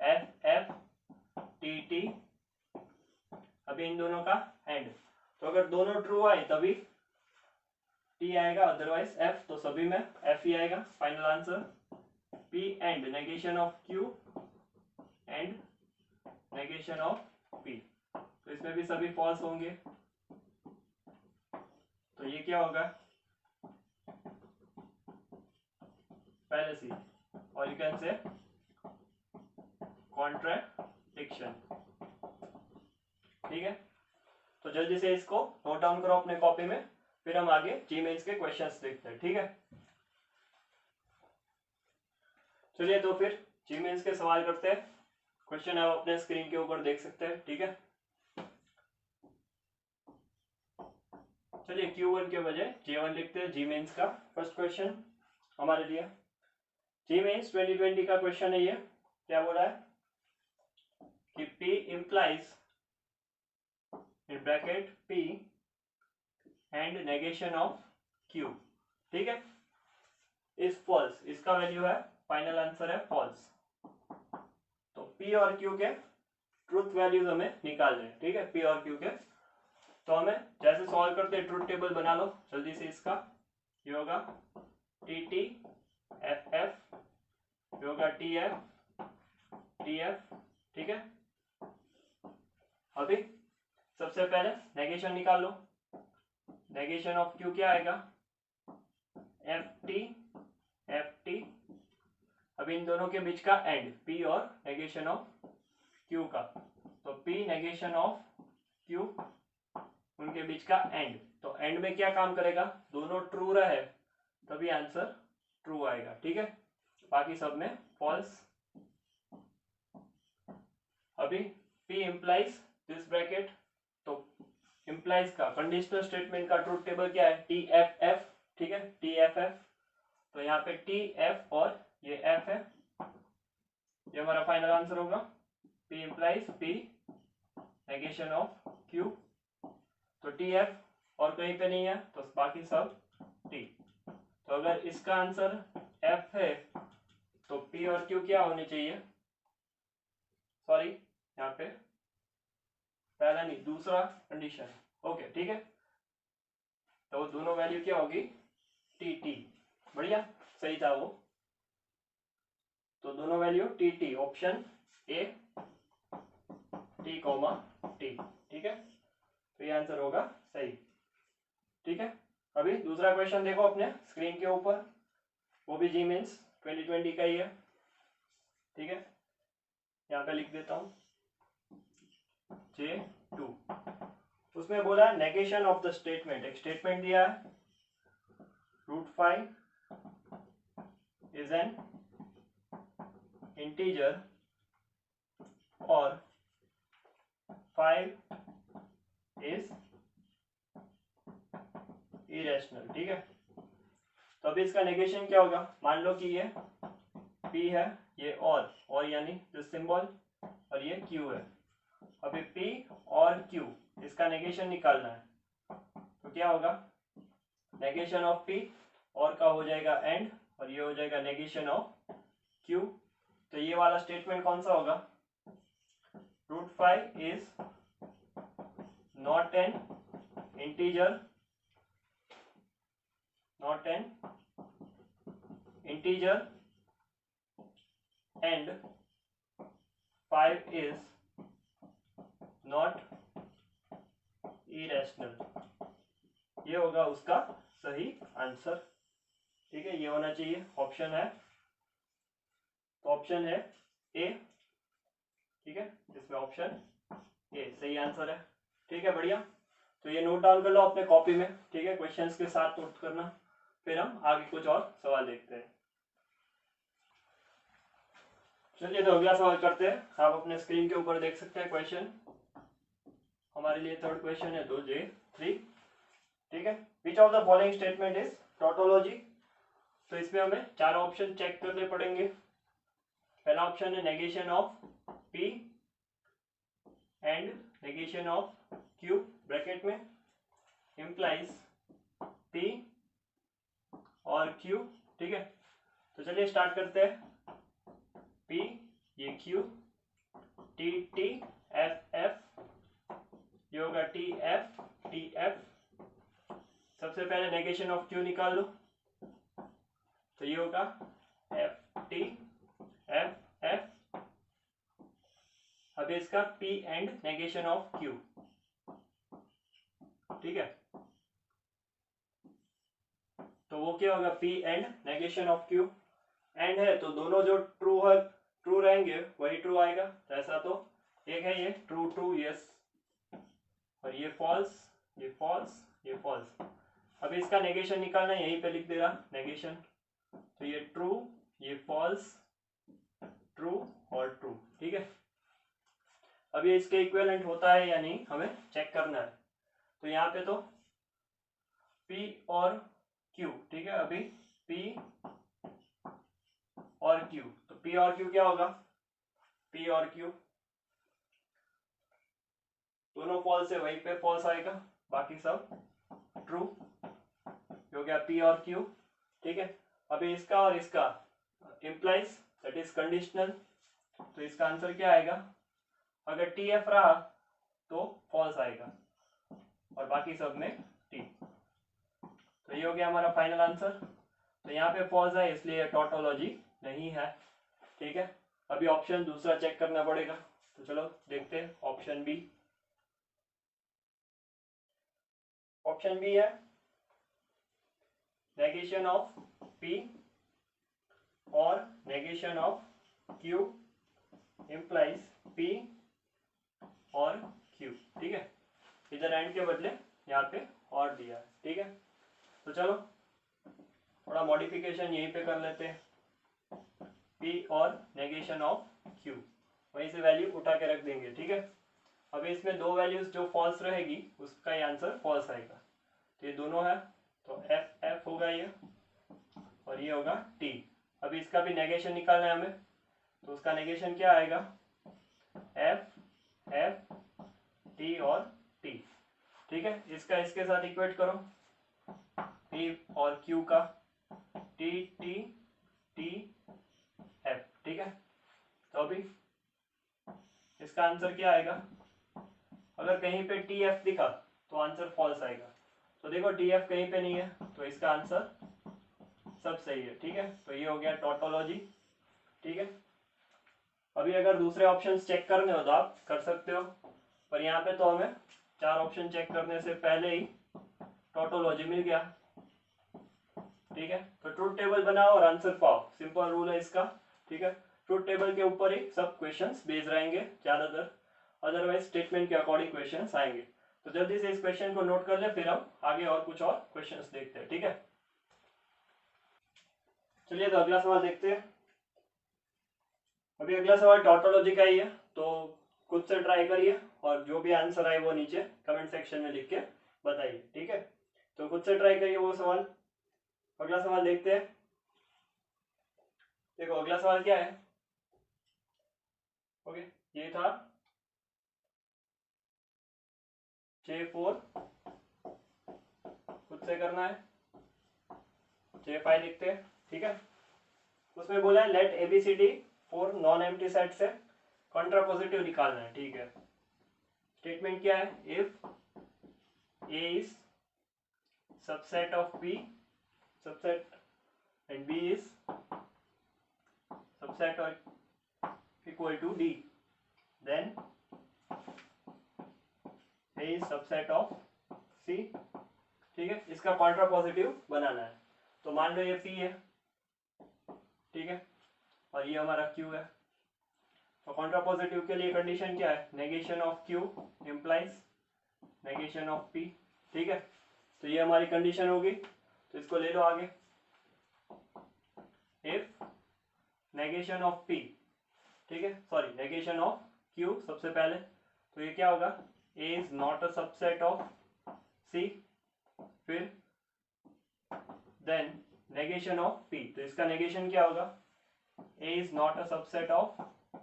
F F T T, अभी इन दोनों का एंड, तो अगर दोनों ट्रू आए तभी T आएगा, अदरवाइज F, तो सभी में F ही आएगा। Final answer P and negation of Q and negation of P, तो इसमें भी सभी फॉल्स होंगे, तो ये क्या होगा, फैलेसी, और यू कैन से कॉन्ट्रडिक्शन, ठीक है। तो जल्दी से इसको नोट डाउन करो अपने कॉपी में, फिर हम आगे जी मेंस के क्वेश्चंस देखते हैं, ठीक है। चलिए तो फिर जी मेंस के सवाल करते हैं। क्वेश्चन आप अपने स्क्रीन के ऊपर देख सकते हैं, ठीक है। चलिए Q1 के बजाय J1 लिखते हैं। जी मेंस का फर्स्ट क्वेश्चन हमारे लिए, जी मेंस 2020 का क्वेश्चन है ये। क्या बोला है कि P implies in bracket P and negation of Q, ठीक है, इज फॉल्स, इसका वैल्यू है, फाइनल आंसर है फॉल्स। तो P और Q के ट्रूथ वैल्यूज हमें निकालने हैं, ठीक है, P और Q के। तो हमें जैसे सॉल्व करते हैं ट्रूथ टेबल बना लो जल्दी से। इसका ये होगा TT FF, ये होगा TF TF, ठीक है। अभी सबसे पहले नेगेशन निकाल लो। नेगेशन ऑफ Q क्या आएगा, FT FT। अभी इन दोनों के बीच का एंड P और नेगेशन ऑफ Q का, तो P नेगेशन ऑफ Q, उनके बीच का एंड। तो एंड में क्या काम करेगा, दोनों ट्रू रहे तभी आंसर ट्रू आएगा, ठीक है, बाकी सब में फॉल्स। अभी P इंप्लाइज दिस ब्रैकेट, तो इंप्लाइज का कंडीशनल स्टेटमेंट का ट्रूथ टेबल क्या है, TFF, ठीक है, TFF। तो यहाँ पे TF और ये F है, ये हमारा फाइनल आंसर होगा। P implies P negation of Q, तो TF और कहीं पे नहीं है तो बाकी सब T। तो अगर इसका आंसर F है तो P और Q क्या होनी चाहिए, सॉरी यहाँ पे पहला नहीं दूसरा कंडीशन, ओके, ठीक है। तो दोनों वैल्यू क्या होगी, TT, बढ़िया, सही था वो। तो दोनों value TT, option A T, T, ठीक है, तो ये आंसर होगा सही, ठीक है। अभी दूसरा क्वेश्चन देखो अपने स्क्रीन के ऊपर, वो भी जी मीन्स 2020 का ही है, ठीक है, यहाँ पे लिख देता हूँ J2। उसमें बोला नेगेशन ऑफ द स्टेटमेंट, एक स्टेटमेंट दिया है √5 इज एन इंटीजर और 5 इज इरेशनल, ठीक है। तो अभी इसका नेगेशन क्या होगा, मान लो कि ये P है, ये और यानी जो सिंबल, और ये Q है। अभी P और Q, इसका नेगेशन निकालना है, तो क्या होगा, नेगेशन ऑफ P और का हो जाएगा एंड, और ये हो जाएगा नेगेशन ऑफ Q। तो ये वाला स्टेटमेंट कौन सा होगा, √5 is not an integer, not an integer and 5 is not irrational, ये होगा उसका सही आंसर, ठीक है, ये होना चाहिए, ऑप्शन है, तो ऑप्शन है ए, ठीक है, इसमें ऑप्शन ए सही आंसर है, ठीक है, बढ़िया। तो ये नोट डाउन कर लो अपने कॉपी में, ठीक है, क्वेश्चंस के साथ नोट करना, फिर हम आगे कुछ और सवाल देखते हैं। चलिए तो अगला सवाल करते हैं, आप अपने स्क्रीन के ऊपर देख सकते हैं क्वेश्चन, हमारे लिए थर्ड क्वेश्चन है 2J3, ठीक है। Which of the following statement is tautology, तो इसमें हमें चार ऑप्शन चेक करने पड़ेंगे। पहला ऑप्शन है negation of P and negation of Q bracket में इंप्लाइज P और Q, ठीक है। तो चलिए स्टार्ट करते हैं, P ये Q, T T F F, ये होगा T F T F। सबसे पहले नेगेशन ऑफ Q निकाल लो, तो ये होगा F T F F। अभी इसका P and negation of Q, ठीक है, तो वो क्या होगा, P and negation of Q, and है तो दोनों जो ट्रू है, ट्रू रहेंगे वही ट्रू आएगा, तो ऐसा तो एक है ये ट्रू ट्रू यस, और ये फॉल्स ये फॉल्स ये फॉल्स। अभी इसका नेगेशन निकालना है, यहीं पे लिख देगा नेगेशन, तो ये ट्रू ये फॉल्स ट्रू और ट्रू, ठीक है। अब ये इसके इक्विवेलेंट होता है या नहीं हमें चेक करना है, तो यहाँ पे तो P और Q, ठीक है, अभी P और Q, तो P और Q क्या होगा, P और Q दोनों फॉल्स है वहीं पे फॉल्स आएगा, बाकी सब ट्रू हो गया पी और क्यू। ठीक है, अभी इसका और इसका इम्प्लाइज दैट इज कंडीशनल, तो इसका आंसर क्या आएगा, अगर टी एफ रहा तो फॉल्स आएगा और बाकी सब में टी। तो ये हो गया हमारा फाइनल आंसर। तो यहाँ पे फॉल्स है इसलिए टोटोलॉजी नहीं है। ठीक है, अभी ऑप्शन दूसरा चेक करना पड़ेगा, तो चलो देखते हैं ऑप्शन बी। ऑप्शन बी है नेगेशन ऑफ पी और negation of Q implies P और क्यू। ठीक है, इधर एंड के बदले यहाँ पे और दिया है। ठीक है, तो चलो थोड़ा मॉडिफिकेशन यहीं पे कर लेते हैं, पी और नेगेशन ऑफ क्यू, वहीं से वैल्यू उठा के रख देंगे। ठीक है, अब इसमें दो वैल्यूज जो फॉल्स रहेगी उसका ही आंसर फॉल्स आएगा, तो ये दोनों है, तो एफ एफ होगा ये और ये होगा टी। अभी इसका भी नेगेशन निकालना है हमें, तो उसका नेगेशन क्या आएगा, एफ एफ टी और टी। ठीक है, इसका इसके साथ इक्वेट करो, पी और क्यू का टी टी टी एफ। ठीक है, तो अभी इसका आंसर क्या आएगा, अगर कहीं पे टी एफ दिखा तो आंसर फॉल्स आएगा, तो देखो टी एफ कहीं पे नहीं है तो इसका आंसर सब सही है। ठीक है, तो ये हो गया टोटोलॉजी। ठीक है, अभी अगर दूसरे ऑप्शंस चेक करने हो तो आप कर सकते हो, पर यहाँ पे तो हमें चार ऑप्शन चेक करने से पहले ही टोटोलॉजी मिल गया। ठीक है, तो ट्रूथ टेबल बनाओ और आंसर पाओ, सिंपल रूल है इसका। ठीक है, ट्रूथ टेबल के ऊपर ही सब क्वेश्चंस बेस्ड रहेंगे ज्यादातर, अदरवाइज स्टेटमेंट के अकॉर्डिंग क्वेश्चंस आएंगे। तो जल्दी से इस क्वेश्चन को नोट कर ले, फिर हम आगे और कुछ और क्वेश्चंस देखते हैं। ठीक है, चलिए तो अगला सवाल देखते हैं। अभी अगला सवाल टोटोलॉजी का ही है, तो खुद से ट्राई करिए और जो भी आंसर आए वो नीचे कमेंट सेक्शन में लिख के बताइए। ठीक है, तो खुद से ट्राई करिए वो सवाल। अगला सवाल देखते हैं। देखो अगला सवाल क्या है, ओके ये था J4, खुद से करना है, J5 लिखते हैं। ठीक है, उसमें बोला है let ABCD 4 non empty set से कॉन्ट्रापोजिटिव निकालना है। ठीक है, स्टेटमेंट क्या है, if A is subset of B subset and B is subset और equal to D, then A is subset of C। ठीक है, इसका कॉन्ट्रापोजिटिव बनाना है, तो मान लो ये P है। ठीक है, और ये हमारा Q है, तो कॉन्ट्रापोजिटिव के लिए कंडीशन क्या है, negation of Q implies negation of P। ठीक है, तो ये हमारी कंडीशन होगी, तो इसको ले लो आगे, इफ नेगेशन ऑफ P, ठीक है सॉरी नेगेशन ऑफ Q सबसे पहले, तो ये क्या होगा, A is not a subset of C, फिर देन नेगेशन ऑफ P, तो इसका नेगेशन क्या होगा, A is not a subset of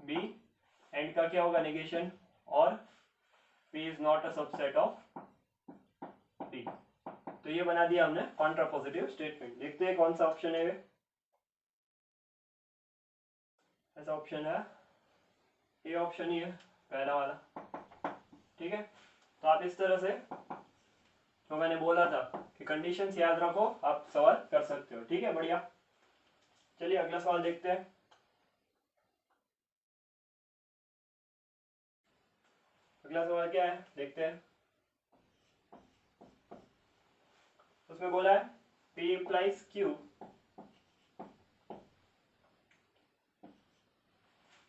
B, and का क्या होगा नेगेशन, और P is not a subset of D। तो ये बना दिया हमने कॉन्ट्रापोजिटिव स्टेटमेंट। देखते हैं कौन सा ऑप्शन है, ऐसा ऑप्शन है, ये ऑप्शन ही है पहला वाला। ठीक है, तो आप इस तरह से जो मैंने बोला था कि कंडीशंस याद रखो, आप सवाल कर सकते हो। ठीक है, बढ़िया। चलिए अगला सवाल देखते हैं। अगला सवाल क्या है देखते हैं। उसमें बोला है P implies Q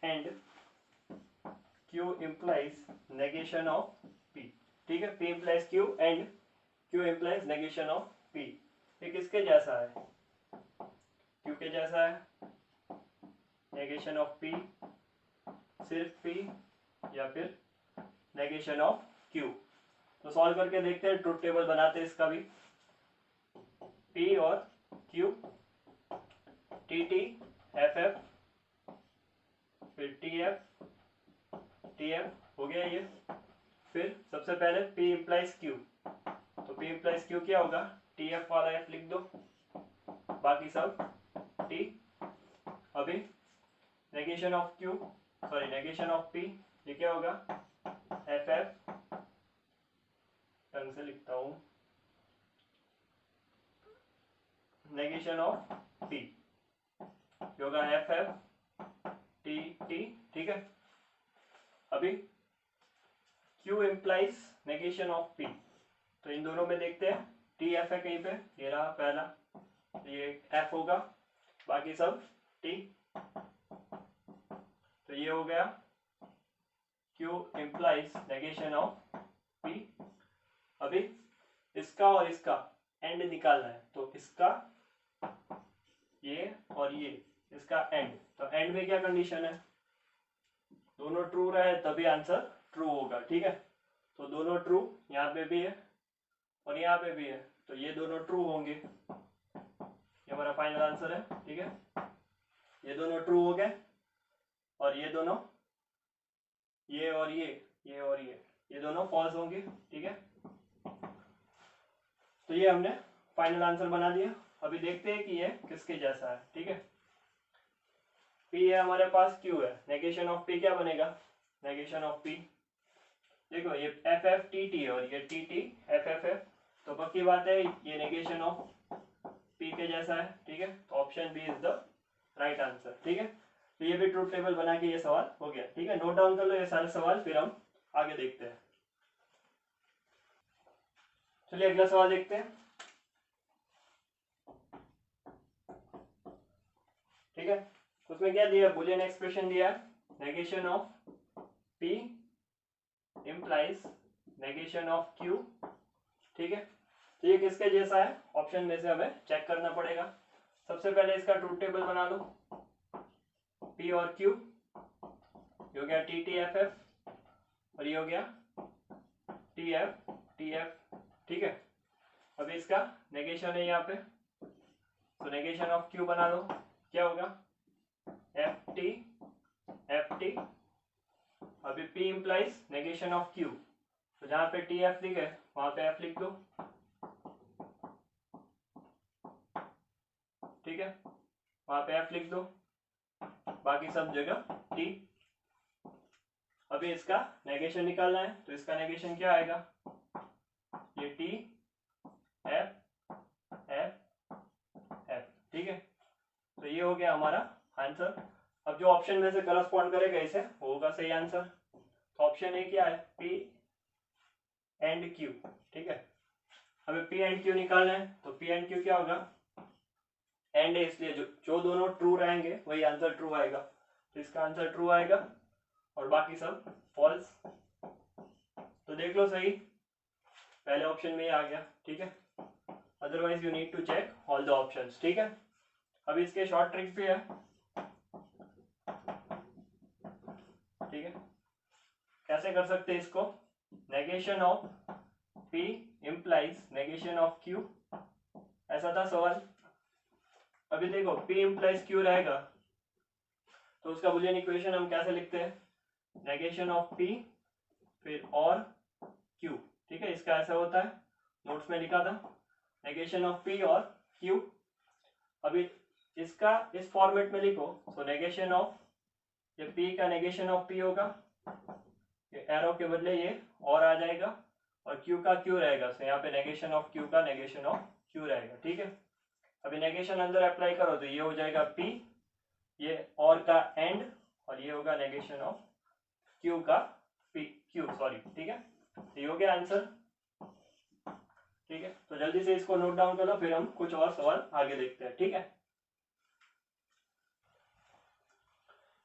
and Q implies negation of P। ठीक है, P implies Q and Q implies negation of P। ये किसके जैसा है, Q के जैसा है, नेगेशन ऑफ P सिर्फ P या फिर नेगेशन ऑफ Q। तो सॉल्व करके देखते हैं, ट्रूथ टेबल बनाते हैं इसका भी, P और Q TT FF फिर TF TF हो गया ये, फिर सबसे पहले P इम्प्लाइज Q, तो P इम्प्लाइज Q क्या होगा, TF वाला F लिख दो, बाकी सब T। अभी negation of Q, sorry negation of P, ये क्या होगा, FF, ढंग से लिखता हूँ, नेगेशन ऑफ P होगा FF TT, ठीक है। अभी Q implies negation of P, तो इन दोनों में देखते हैं, TF है कहीं पे, ये रहा पहला, ये F होगा, बाकी सब T, तो ये हो गया Q implies negation of P। अभी इसका और इसका एंड निकालना है, तो इसका ये और ये इसका एंड, तो एंड में क्या कंडीशन है, दोनों ट्रू रहे तभी आंसर ट्रू होगा, ठीक है। तो दोनों ट्रू यहाँ पे भी है और यहाँ पे भी है, तो ये दोनों ट्रू होंगे, ये हमारा फाइनल आंसर है, ठीक है। ये दोनों ट्रू हो गए और ये दोनों, ये और ये और ये दोनों फॉल्स होंगे, ठीक है। तो ये हमने फाइनल आंसर बना दिया। अभी देखते हैं कि ये किसके जैसा है, ठीक है। P है हमारे पास, Q है, नेगेशन ऑफ P क्या बनेगा, नेगेशन ऑफ P, देखो ये FF TT है और ये TT FF है, तो पक्की बात है ये नेगेशन ऑफ P के जैसा है, ठीक है। तो option B is the right answer, ठीक है। तो ये भी ट्रूथ टेबल बना के ये सवाल हो गया, ठीक है। नोट डाउन कर लो ये सारे सवाल, फिर हम आगे देखते हैं। चलिए अगला सवाल देखते हैं, ठीक है। उसमें क्या दिया, बुलियन एक्सप्रेशन दिया है, negation of P implies negation of Q, ठीक है। तो ये किसके जैसा है, ऑप्शन में से हमें चेक करना पड़ेगा। सबसे पहले इसका ट्रूथ टेबल बना लो, P और Q, ये हो गया TTFF और ये हो गया TF, ठीक है। अभी इसका नेगेशन है यहाँ पे, तो नेगेशन ऑफ Q बना लो, क्या होगा FT। अभी P implies negation of Q, तो जहां पे TF लिखे वहां पे F लिख दो, ठीक है, वहां पे F लिख दो, बाकी सब जगह T। अभी इसका नेगेशन निकालना है, तो इसका नेगेशन क्या आएगा, ये T F F F, ठीक है। तो ये हो गया हमारा आंसर। अब जो ऑप्शन में से करस्पॉन्ड करेगा इसे वो होगा सही आंसर। तो ऑप्शन ए क्या है, P एंड Q, ठीक है। हमें P एंड Q निकालना है, तो P एंड Q क्या होगा, एंड है इसलिए जो दोनों ट्रू रहेंगे वही आंसर ट्रू आएगा, तो इसका आंसर ट्रू आएगा और बाकी सब फॉल्स। तो देख लो सही, पहले ऑप्शन में ही आ गया, ठीक है। Otherwise you need to check all the options, ठीक है। अब इसके शॉर्ट ट्रिक्स भी है, ठीक है। कैसे कर सकते हैं इसको, negation of P implies negation of Q, ऐसा था सवाल। अभी देखो P इम्प्लाइज Q रहेगा, तो उसका बुलियन इक्वेशन हम कैसे लिखते हैं, नेगेशन ऑफ P फिर और Q, ठीक है। इसका ऐसा होता है, नोट्स में लिखा था, नेगेशन ऑफ P और Q। अभी इसका इस फॉर्मेट में लिखो, तो नेगेशन ऑफ, ये P का नेगेशन ऑफ P होगा, ये एरो के बदले ये और आ जाएगा, और Q का Q रहेगा, तो यहाँ पे नेगेशन ऑफ Q का नेगेशन ऑफ Q रहेगा, ठीक है। अभी नेगेशन अंदर अप्लाई करो तो ये हो जाएगा P, ये और का एंड, और ये होगा नेगेशन ऑफ Q का Q, सॉरी, ठीक है। ये हो गया आंसर, ठीक है। तो जल्दी से इसको नोट डाउन कर लो, फिर हम कुछ और सवाल आगे देखते हैं, ठीक है।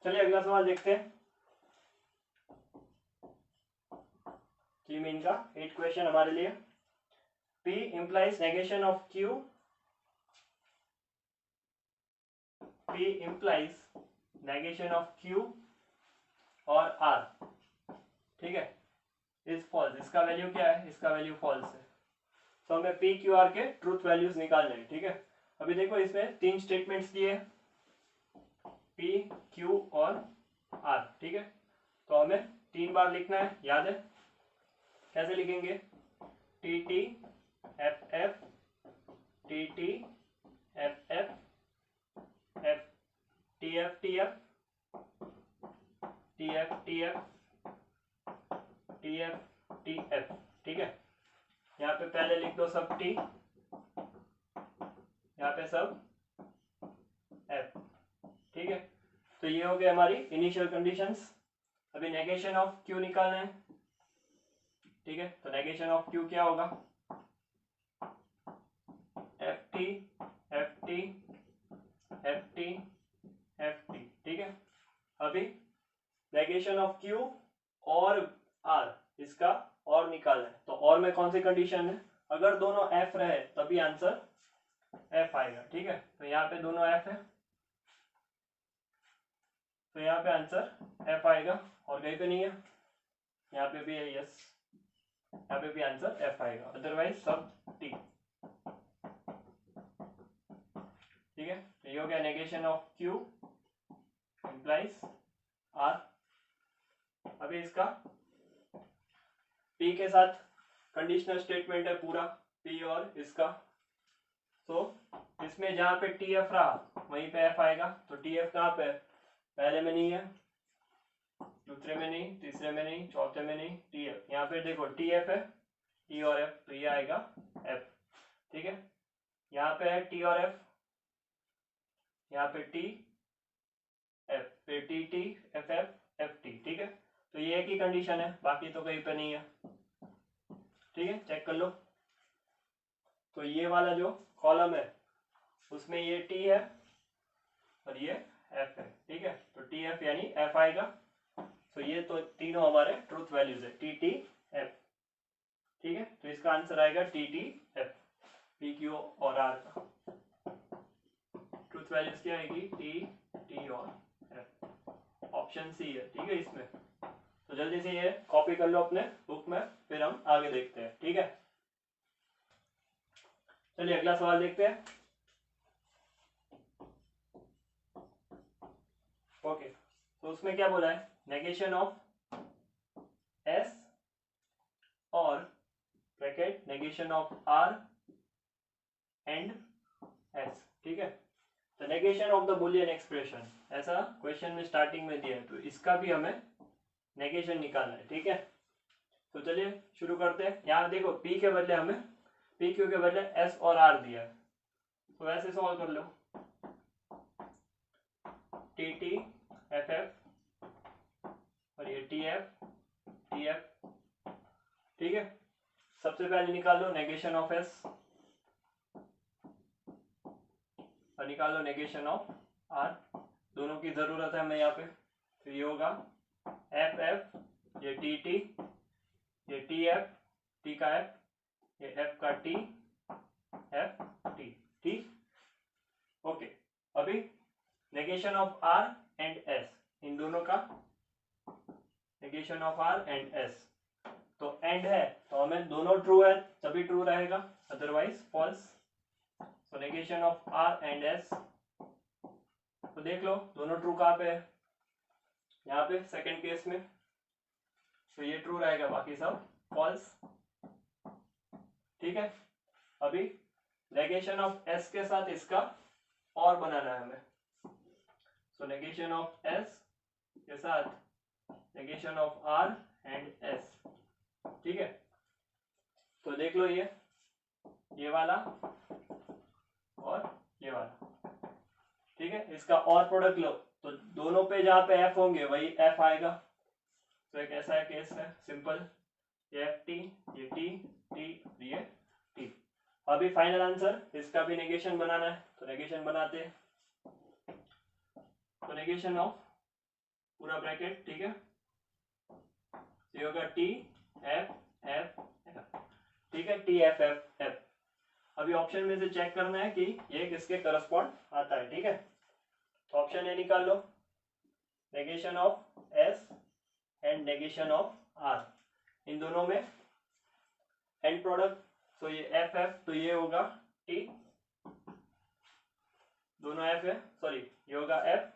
चलिए अगला सवाल देखते हैं, जी मीन का 8 क्वेश्चन हमारे लिए। P implies negation of Q, P implies negation of Q और R, ठीक है, इज फॉल्स। इसका वैल्यू क्या है, इसका वैल्यू फॉल्स है, तो हमें P Q R के ट्रूथ वैल्यूज निकालने हैं, ठीक है। अभी देखो इसमें 3 स्टेटमेंट्स दिए, P Q और R, ठीक है। तो हमें 3 बार लिखना है, याद है। कैसे लिखेंगे? T T F F T T F F F T F T F T F T F T F T F. ठीक है, यहाँ पे पहले लिख दो सब टी, यहाँ पे सब एफ। ठीक है, तो ये हो गई हमारी इनिशियल कंडीशंस। अभी नेगेशन ऑफ क्यू निकालना है। ठीक है, तो नेगेशन ऑफ क्यू क्या होगा? F T F T F T F T. ठीक है, अभी नेगेशन ऑफ क्यू और आर, इसका और निकालना है। तो और में कौन सी कंडीशन है? अगर दोनों एफ रहे तभी आंसर एफ आएगा। ठीक है, तो यहाँ पे दोनों एफ है, तो यहाँ पे आंसर एफ आएगा। और कहीं पे नहीं है, यहाँ पे भी है, यस, यहाँ पे भी आंसर एफ आएगा, अदरवाइज सब टी। ठीक है, तो ये हो गया negation of Q implies R. अभी इसका पी के साथ कंडीशनल स्टेटमेंट है पूरा, पी और इसका। तो इसमें जहां पे टी एफ रहा वहीं पे एफ आएगा। तो टी एफ कहाँ पे है? पहले में नहीं है, दूसरे में नहीं, तीसरे में नहीं, चौथे में नहीं, टी एफ। यहाँ पे देखो टी एफ है, टी और एफ, तो ये आएगा एफ। ठीक है, यहाँ पे है टी और एफ, यहाँ पे टी एफ, फिर T T F F F T. ठीक है, तो ये एक ही कंडीशन है, बाकी तो कहीं पे नहीं है। ठीक है, चेक कर लो। तो ये वाला जो कॉलम है उसमें ये टी है और ये एफ है। ठीक है, तो टी एफ यानी एफ आएगा। तो ये तो तीनों हमारे ट्रूथ वैल्यूज है, टी टी एफ। ठीक है, तो इसका आंसर आएगा T T F, P Q और आर का ट्रूथ वैल्यूज क्या आएगी? टी टी और एफ। ऑप्शन सी है। ठीक है, इसमें तो जल्दी से ये कॉपी कर लो अपने बुक में, फिर हम आगे देखते हैं। ठीक है, चलिए अगला सवाल देखते हैं। ओके, तो उसमें क्या बोला है? नेगेशन ऑफ एस और bracket negation of R and S. ठीक है, तो negation of the Boolean expression, ऐसा क्वेश्चन में स्टार्टिंग में दिया है, तो इसका भी हमें नेगेशन निकालना है। ठीक है, तो चलिए शुरू करते हैं। यहाँ देखो पी के बदले हमें, पी क्यू के बदले एस और आर दिया है, तो ऐसे सॉल्व कर लो। टी टी एफ एफ और ये टी एफ टी एफ। ठीक है, सबसे पहले निकाल लो नेगेशन ऑफ एस और निकाल लो नेगेशन ऑफ आर। दोनों की जरूरत है हमें यहाँ पे। तो ये होगा एफ एफ, ये टी टी, ये टी एफ, टी का एफ, ये एफ का टी, एफ टी। ठीक, ओके। अभी negation of R and S, इन दोनों का negation of R and S. तो एंड है तो हमें दोनों ट्रू है तभी ट्रू रहेगा, अदरवाइज फॉल्स। तो negation of R and S, तो देख लो दोनों ट्रू कहाँ पे है? यहाँ पे सेकंड केस में, तो ये ट्रू रहेगा, बाकी सब फॉल्स। ठीक है, अभी नेगेशन ऑफ एस के साथ इसका और बनाना है हमें। सो नेगेशन ऑफ एस के साथ negation of R and S. ठीक है, तो देख लो ये वाला और ये वाला। ठीक है, इसका और प्रोडक्ट लो, तो दोनों पे जहां पे एफ होंगे वही एफ आएगा। तो एक ऐसा केस है सिंपल, ये एफ टी, ये टी टी, ये टी। अभी फाइनल आंसर, इसका भी नेगेशन बनाना है, तो नेगेशन बनाते हैं। तो नेगेशन ऑफ पूरा ब्रैकेट। ठीक है, ये होगा टी एफ एफ एफ। ठीक है, टी एफ एफ एफ। अभी ऑप्शन में से चेक करना है कि ये किसके करस्पॉन्ड आता है। ठीक है, तो ऑप्शन ए निकाल लो, negation of S and negation of R, इन दोनों में एंड प्रोडक्ट। तो ये एफ एफ, तो ये होगा टी, दोनों एफ है, सॉरी ये होगा एफ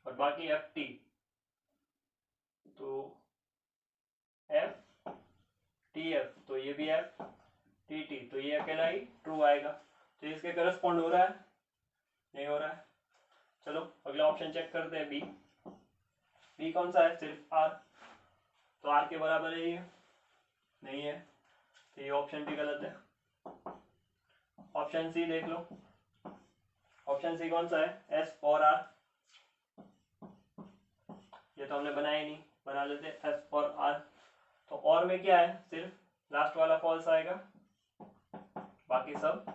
और बाकी एफ टी। तो एफ टी एफ तो ये भी एफ, टी टी तो ये अकेला ही ट्रू आएगा। तो इसके करस्पॉन्ड हो रहा है, नहीं हो रहा है। चलो अगला ऑप्शन चेक करते हैं, बी। बी कौन सा है, सिर्फ आर, तो आर के बराबर है ये, नहीं है, तो ये ऑप्शन भी गलत है। ऑप्शन सी देख लो, ऑप्शन सी कौन सा है, एस और आर, ये तो हमने बनाया ही नहीं, बना लेते एस और आर। तो और में क्या है, सिर्फ लास्ट वाला फॉल्स आएगा, बाकी सब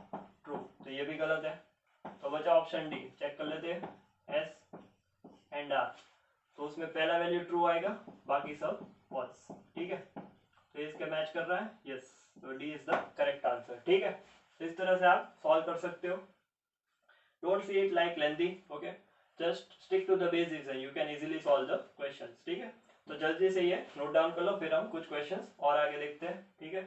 ट्रू, तो ये भी गलत है। तो बचा ऑप्शन डी, चेक कर लेते हैं, एस एंड आर, तो उसमें पहला वैल्यू ट्रू आएगा, बाकी सब फॉल्स, ठीक है। तो इसके मैच कर रहा है, यस, तो D is the correct answer, ठीक है। तो इस तरह से आप सॉल्व कर सकते हो। Don't see it like lengthy, okay, just stick to the basics and you can easily solve the questions, ठीक है। तो जल्दी से ये नोट डाउन कर लो, फिर हम कुछ क्वेश्चंस और आगे देखते हैं, ठीक है।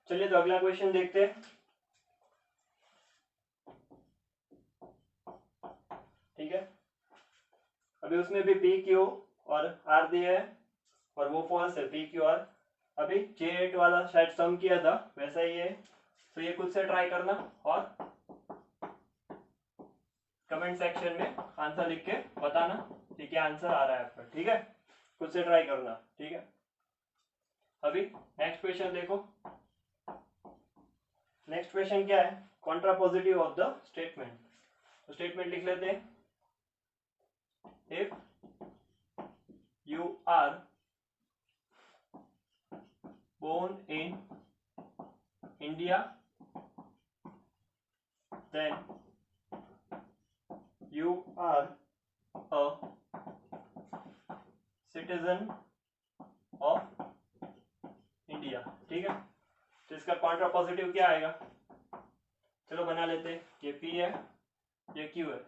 चलिए तो अगला क्वेश्चन देखते हैं, ठीक है। अभी उसमें भी पी क्यू और आर दिया है और वो फॉल्स है, पी क्यू आर। अभी J8 वाला शायद सम किया था, वैसा ही है, तो ये खुद से ट्राई करना और कमेंट सेक्शन में आंसर लिख के बताना कि क्या आंसर आ रहा है आपका, ठीक है। खुद से ट्राई करना, ठीक है। अभी नेक्स्ट क्वेश्चन देखो, नेक्स्ट क्वेश्चन क्या है, कॉन्ट्रापोजिटिव ऑफ द स्टेटमेंट। तो स्टेटमेंट लिख लेते हैं, if you are born in India, then you are a citizen of India, ठीक है। तो इसका कॉन्ट्रापोजिटिव क्या आएगा, चलो बना लेते हैं, ये P है, ये Q है।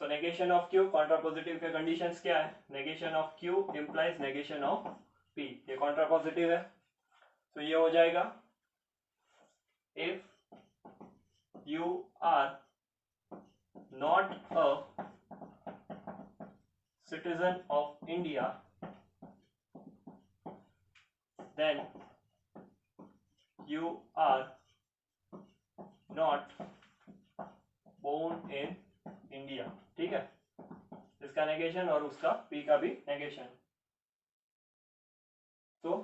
So negation of Q, contrapositive के कंडीशंस क्या है, negation of Q implies negation of P, ये कॉन्ट्रापोजिटिव है। तो ये हो जाएगा, if you are not a citizen of India, then you are not born in India, ठीक है। इसका नेगेशन और उसका पी का भी नेगेशन। तो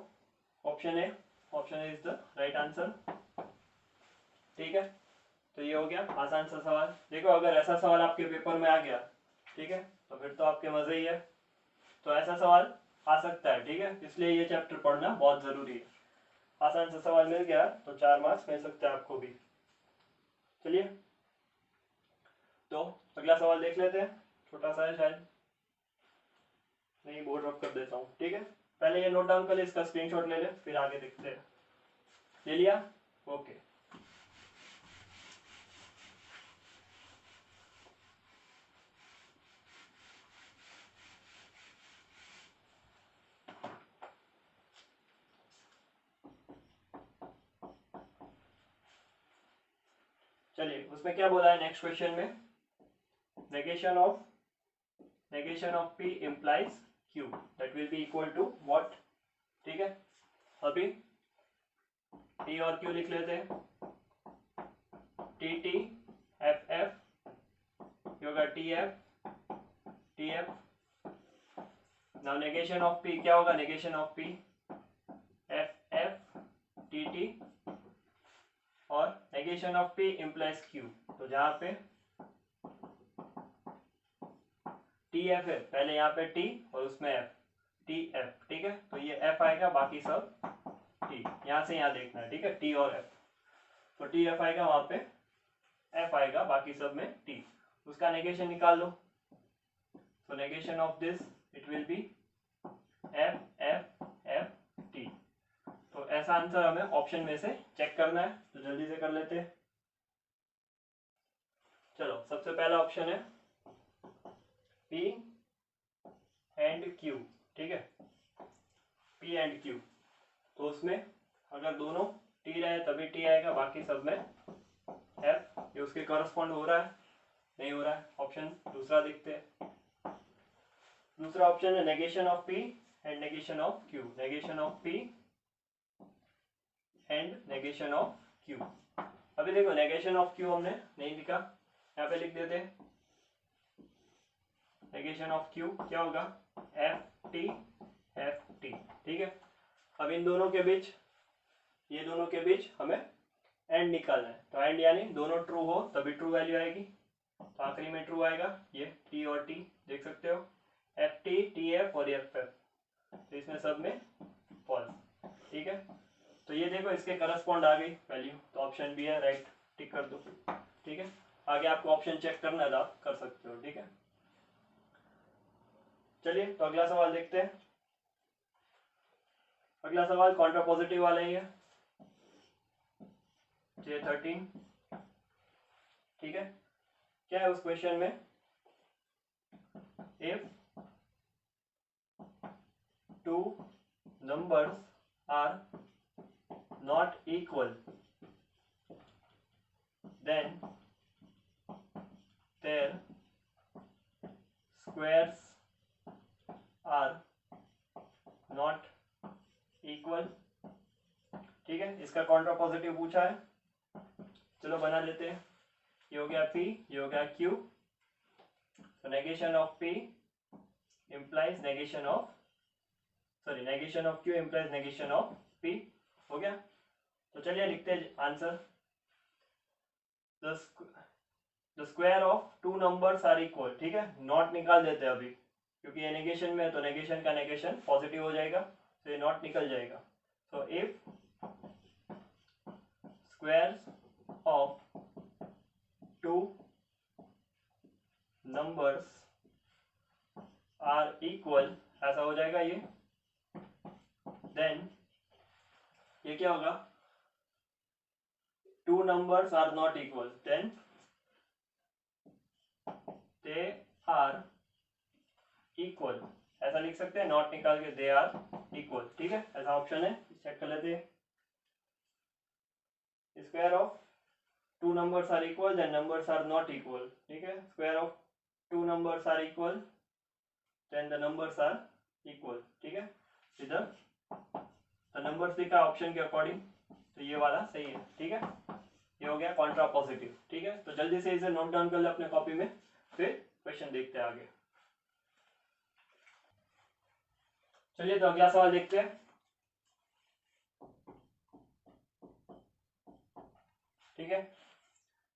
option A, option A is the right answer, ठीक है। तो ये हो गया आसान सा सवाल। देखो अगर ऐसा सवाल आपके पेपर में आ गया, ठीक है, तो फिर तो आपके मजे ही है। तो ऐसा सवाल आ सकता है, ठीक है, इसलिए ये चैप्टर पढ़ना बहुत जरूरी है। आसान सा सवाल मिल गया तो 4 मार्क्स मिल सकते हैं आपको भी। चलिए तो अगला सवाल देख लेते हैं, छोटा सा है शायद, नहीं बोर्ड रख कर देता हूँ, ठीक है। पहले ये नोट डाउन कर ले, इसका स्क्रीनशॉट ले ले, फिर आगे देखते हैं। ले लिया, ओके। चलिए उसमें क्या बोला है नेक्स्ट क्वेश्चन में, negation of P implies Q, that will be equal to what, ठीक है। अभी T और Q लिख लेते हैं, TT FF ये होगा TF। Now negation of P क्या होगा, negation of P FF TT, और negation of P implies Q। तो जहां पे TF है, पहले यहाँ पे T और उसमें F, TF, ठीक है। तो ये F आएगा, बाकी सब T, यहाँ से यहाँ देखना है, ठीक है, T और F। तो TF आएगा, वहां पे F आएगा, बाकी सब में T। उसका नेगेशन निकाल लो, तो negation of this it will be F T। तो ऐसा आंसर हमें ऑप्शन में से चेक करना है, तो जल्दी से कर लेते हैं। चलो सबसे पहला ऑप्शन है P एंड Q, ठीक है, P एंड Q। तो उसमें अगर दोनों T रहे तभी T आएगा, बाकी सब में F। ये उसके कॉरस्पॉन्ड हो रहा है, नहीं हो रहा है। ऑप्शन दूसरा देखते हैं, दूसरा ऑप्शन है negation of P and negation of Q। Negation of P and negation of Q. अभी देखो नेगेशन ऑफ क्यू हमने नहीं लिखा, यहाँ पे लिख देते नेगेशन ऑफ क्यू क्या होगा, एफ टी एफ टी। ठीक है, अब इन दोनों के बीच, ये दोनों के बीच हमें एंड निकालना है, तो एंड यानी दोनों ट्रू हो तभी ट्रू वैल्यू आएगी, तो आखिरी में ट्रू आएगा। ये टी और टी देख सकते हो, एफ टी टी एफ और एफ एफ, तो इसमें सब में फॉल्स। ठीक है, तो ये देखो इसके करस्पॉन्ड आ गई वैल्यू, तो ऑप्शन बी है राइट, टिक कर दो। ठीक है, आगे आपको ऑप्शन चेक करना है तो आप कर सकते हो। ठीक है, चलिए तो अगला सवाल देखते हैं। अगला सवाल कॉन्ट्रापोजिटिव वाला ही है, J13। ठीक है, क्या है उस क्वेश्चन में, if two numbers are not equal then their squares are not equal. ठीक है, इसका कॉन्ट्रापोजिटिव पूछा है, चलो बना लेते हैं। ये हो गया P, ये हो गया Q, तो negation of P implies negation of, sorry negation of Q implies negation of P। हो गया, तो चलिए लिखते हैं answer. The square of two numbers are equal. ठीक है, नॉट निकाल देते हैं अभी, क्योंकि ये नेगेशन में है, तो नेगेशन का नेगेशन पॉजिटिव हो जाएगा, तो ये नॉट निकल जाएगा। तो if squares of two numbers are equal, ऐसा हो जाएगा ये, देन ये क्या होगा, two numbers are not equal then they are equal, ऐसा लिख सकते हैं, नॉट निकाल के दे आर इक्वल। ठीक है, ऐसा ऑप्शन है, चेक कर लेते हैं। Square of two numbers are equal then numbers are not equal. ठीक है, square of two numbers are equal then the numbers are equal. ठीक है, इधर नंबर्स लिखा ऑप्शन के अकॉर्डिंग, तो ये वाला सही है। ठीक है, ये हो गया कॉन्ट्रा पॉजिटिव। ठीक है, तो जल्दी से इसे नोट डाउन कर ले अपने कॉपी में, फिर क्वेश्चन देखते हैं आगे। चलिए तो अगला सवाल देखते हैं। ठीक है,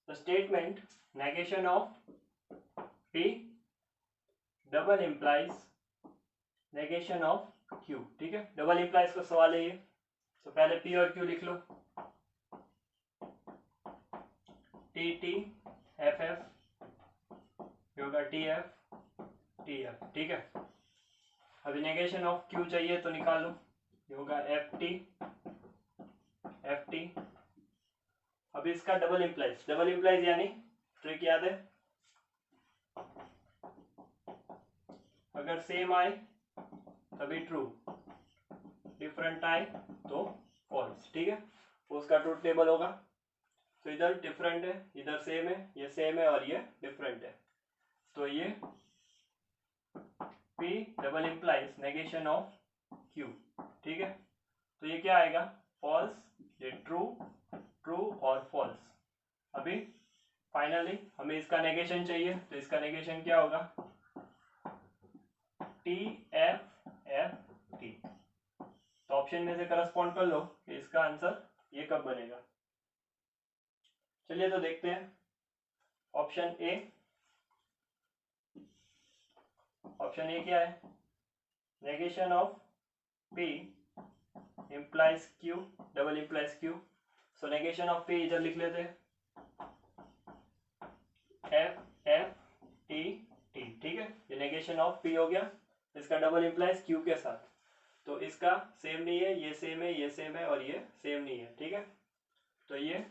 तो statement negation of P double implies negation of Q। ठीक है, डबल इम्प्लाइज का सवाल है ये, तो पहले P और Q लिख लो, टी टी एफ एफ होगा टी एफ टी एफ। ठीक है, अभी नेगेशन ऑफ Q चाहिए तो निकालो, ये होगा एफ टी। अभी इसका डबल इम्प्लाइज यानी ट्रिक याद है, अगर सेम आए तभी ट्रू, डिफरेंट आए तो फॉल्स। ठीक है, उसका ट्रूथ टेबल होगा, तो इधर डिफरेंट है, इधर सेम है, ये सेम है और ये डिफरेंट है, तो ये P double implies negation of Q। ठीक है, तो ये क्या आएगा, फॉल्स, ये ट्रू, ट्रू और फॉल्स। अभी फाइनली हमें इसका नेगेशन चाहिए, तो इसका नेगेशन क्या होगा, टी एफ एफ टी। तो ऑप्शन में से करस्पॉन्ड कर लो कि इसका आंसर ये कब बनेगा। चलिए तो देखते हैं, ऑप्शन ए क्या है, negation of P implies Q double implies Q, so negation of P इधर लिख लेते हैं, एफ एफ टी टी। ठीक है, ये नेगेशन ऑफ P हो गया, इसका डबल इम्प्लाइज Q के साथ, तो इसका सेम नहीं है, ये सेम है, ये सेम है और ये सेम नहीं है। ठीक है, तो ये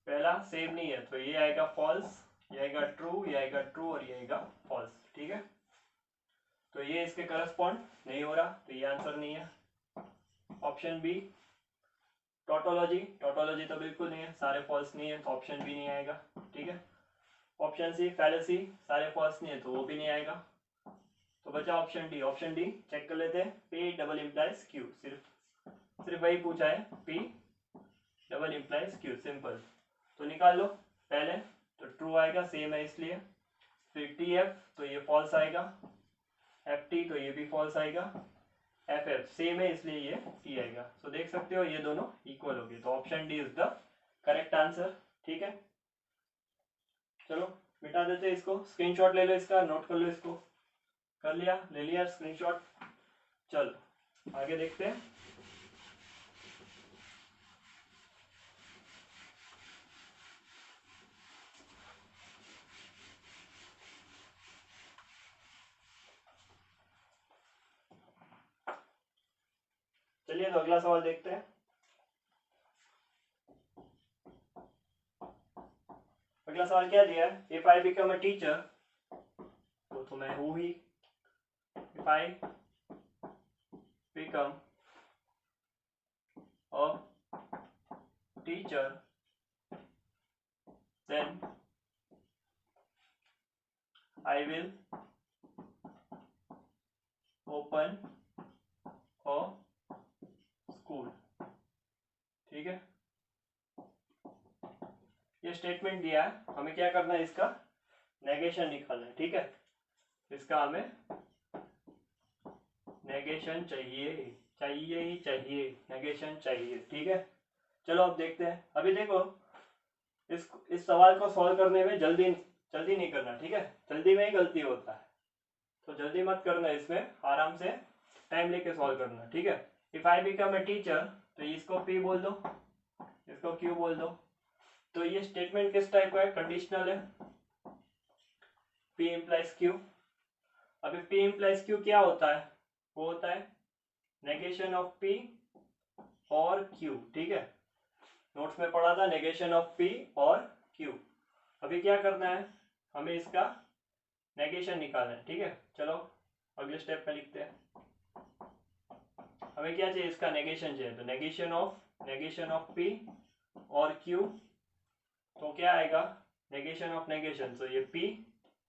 पहला सेम नहीं है, तो ये आएगा फॉल्स, ये आएगा ट्रू, ये आएगा ट्रू और ये आएगा फॉल्स। ठीक है, तो ये इसके करस्पॉन्ड नहीं हो रहा, तो ये आंसर नहीं है। ऑप्शन बी टोटोलॉजी तो बिल्कुल नहीं है, सारे फॉल्स नहीं है, तो ऑप्शन बी नहीं आएगा। ठीक है, ऑप्शन सी फैलेसी, सारे फॉल्स नहीं है, तो वो भी नहीं आएगा, तो बचा option D. Option D check कर लेते हैं, P डबल इम्प्लाइज Q, सिर्फ सिर्फ वही पूछा है, P double implies Q, simple. तो निकाल लो पहले, तो ट्रू आएगा, सेम है इसलिए। फिर TF तो ये फॉल्स आएगा, FT तो ये भी फॉल्स आएगा, FF सेम है इसलिए ये T आएगा। तो देख सकते हो ये दोनों इक्वल हो गए, तो option D is the correct answer. ठीक है, चलो मिटा देते हैं इसको, स्क्रीनशॉट ले लो इसका, नोट कर लो इसको। कर लिया, ले लिया स्क्रीनशॉट। चलो आगे देखते हैं। चलिए तो अगला सवाल देखते हैं। अगला सवाल क्या दिया है, if I become a teacher, तो मैं हूँ ही। If I become a teacher then I will open a school. ठीक है, ये स्टेटमेंट दिया है, हमें क्या करना है, इसका नेगेशन निकालना है। ठीक है, इसका हमें नेगेशन चाहिए, चाहिए ही चाहिए, नेगेशन चाहिए। ठीक है, चलो अब देखते हैं। अभी देखो इस सवाल को सॉल्व करने में जल्दी नहीं करना। ठीक है, जल्दी में ही गलती होता है, तो जल्दी मत करना, इसमें आराम से टाइम लेके सॉल्व करना। ठीक है, if I become a teacher, तो इसको P बोल दो, इसको Q बोल दो। तो ये स्टेटमेंट किस टाइप का है, कंडीशनल है, P इम्प्लाइज Q। अभी P इम्प्लाइज Q क्या होता है, वो होता है नेगेशन ऑफ P और Q। ठीक है, नोट्स में पढ़ा था नेगेशन ऑफ P और Q। अभी क्या करना है, हमें इसका नेगेशन निकालना है। ठीक है, चलो अगले स्टेप पे लिखते हैं। हमें क्या चाहिए, इसका नेगेशन चाहिए, तो नेगेशन ऑफ P और Q, तो क्या आएगा, नेगेशन ऑफ नेगेशन, तो ये P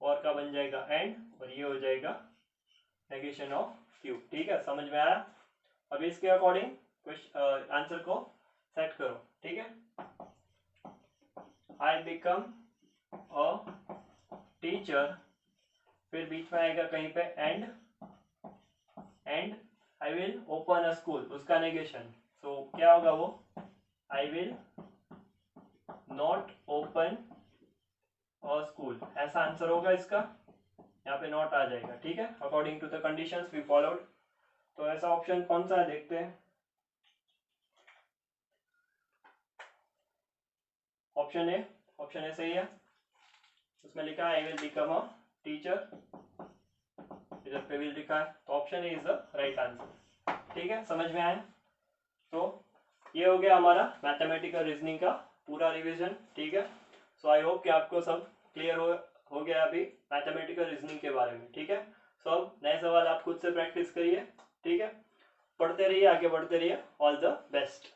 और का बन जाएगा एंड, और ये हो जाएगा नेगेशन ऑफ Q। ठीक है, समझ में आया। अभी इसके अकॉर्डिंग आंसर को सेट करो। ठीक है, आई बिकम अ टीचर, फिर बीच में आएगा कहीं पे and I will open a school, उसका नेगेशन, सो क्या होगा वो, I will not open a school, ऐसा आंसर होगा इसका, यहाँ पे नॉट आ जाएगा। ठीक है, according to the conditions we followed. तो ऐसा ऑप्शन कौन सा है, देखते हैं। ऑप्शन ए सही है, उसमें लिखा है I will become a teacher, इधर पे विल लिखा है, तो option A is the right answer. ठीक है, समझ में आया। तो ये हो गया हमारा मैथमेटिकल रीजनिंग का पूरा रिवीजन। ठीक है, सो आई होप कि आपको सब क्लियर हो गया अभी मैथमेटिकल रीजनिंग के बारे में। ठीक है, सो अब नए सवाल आप खुद से प्रैक्टिस करिए। ठीक है, पढ़ते रहिए, आगे बढ़ते रहिए। All the best.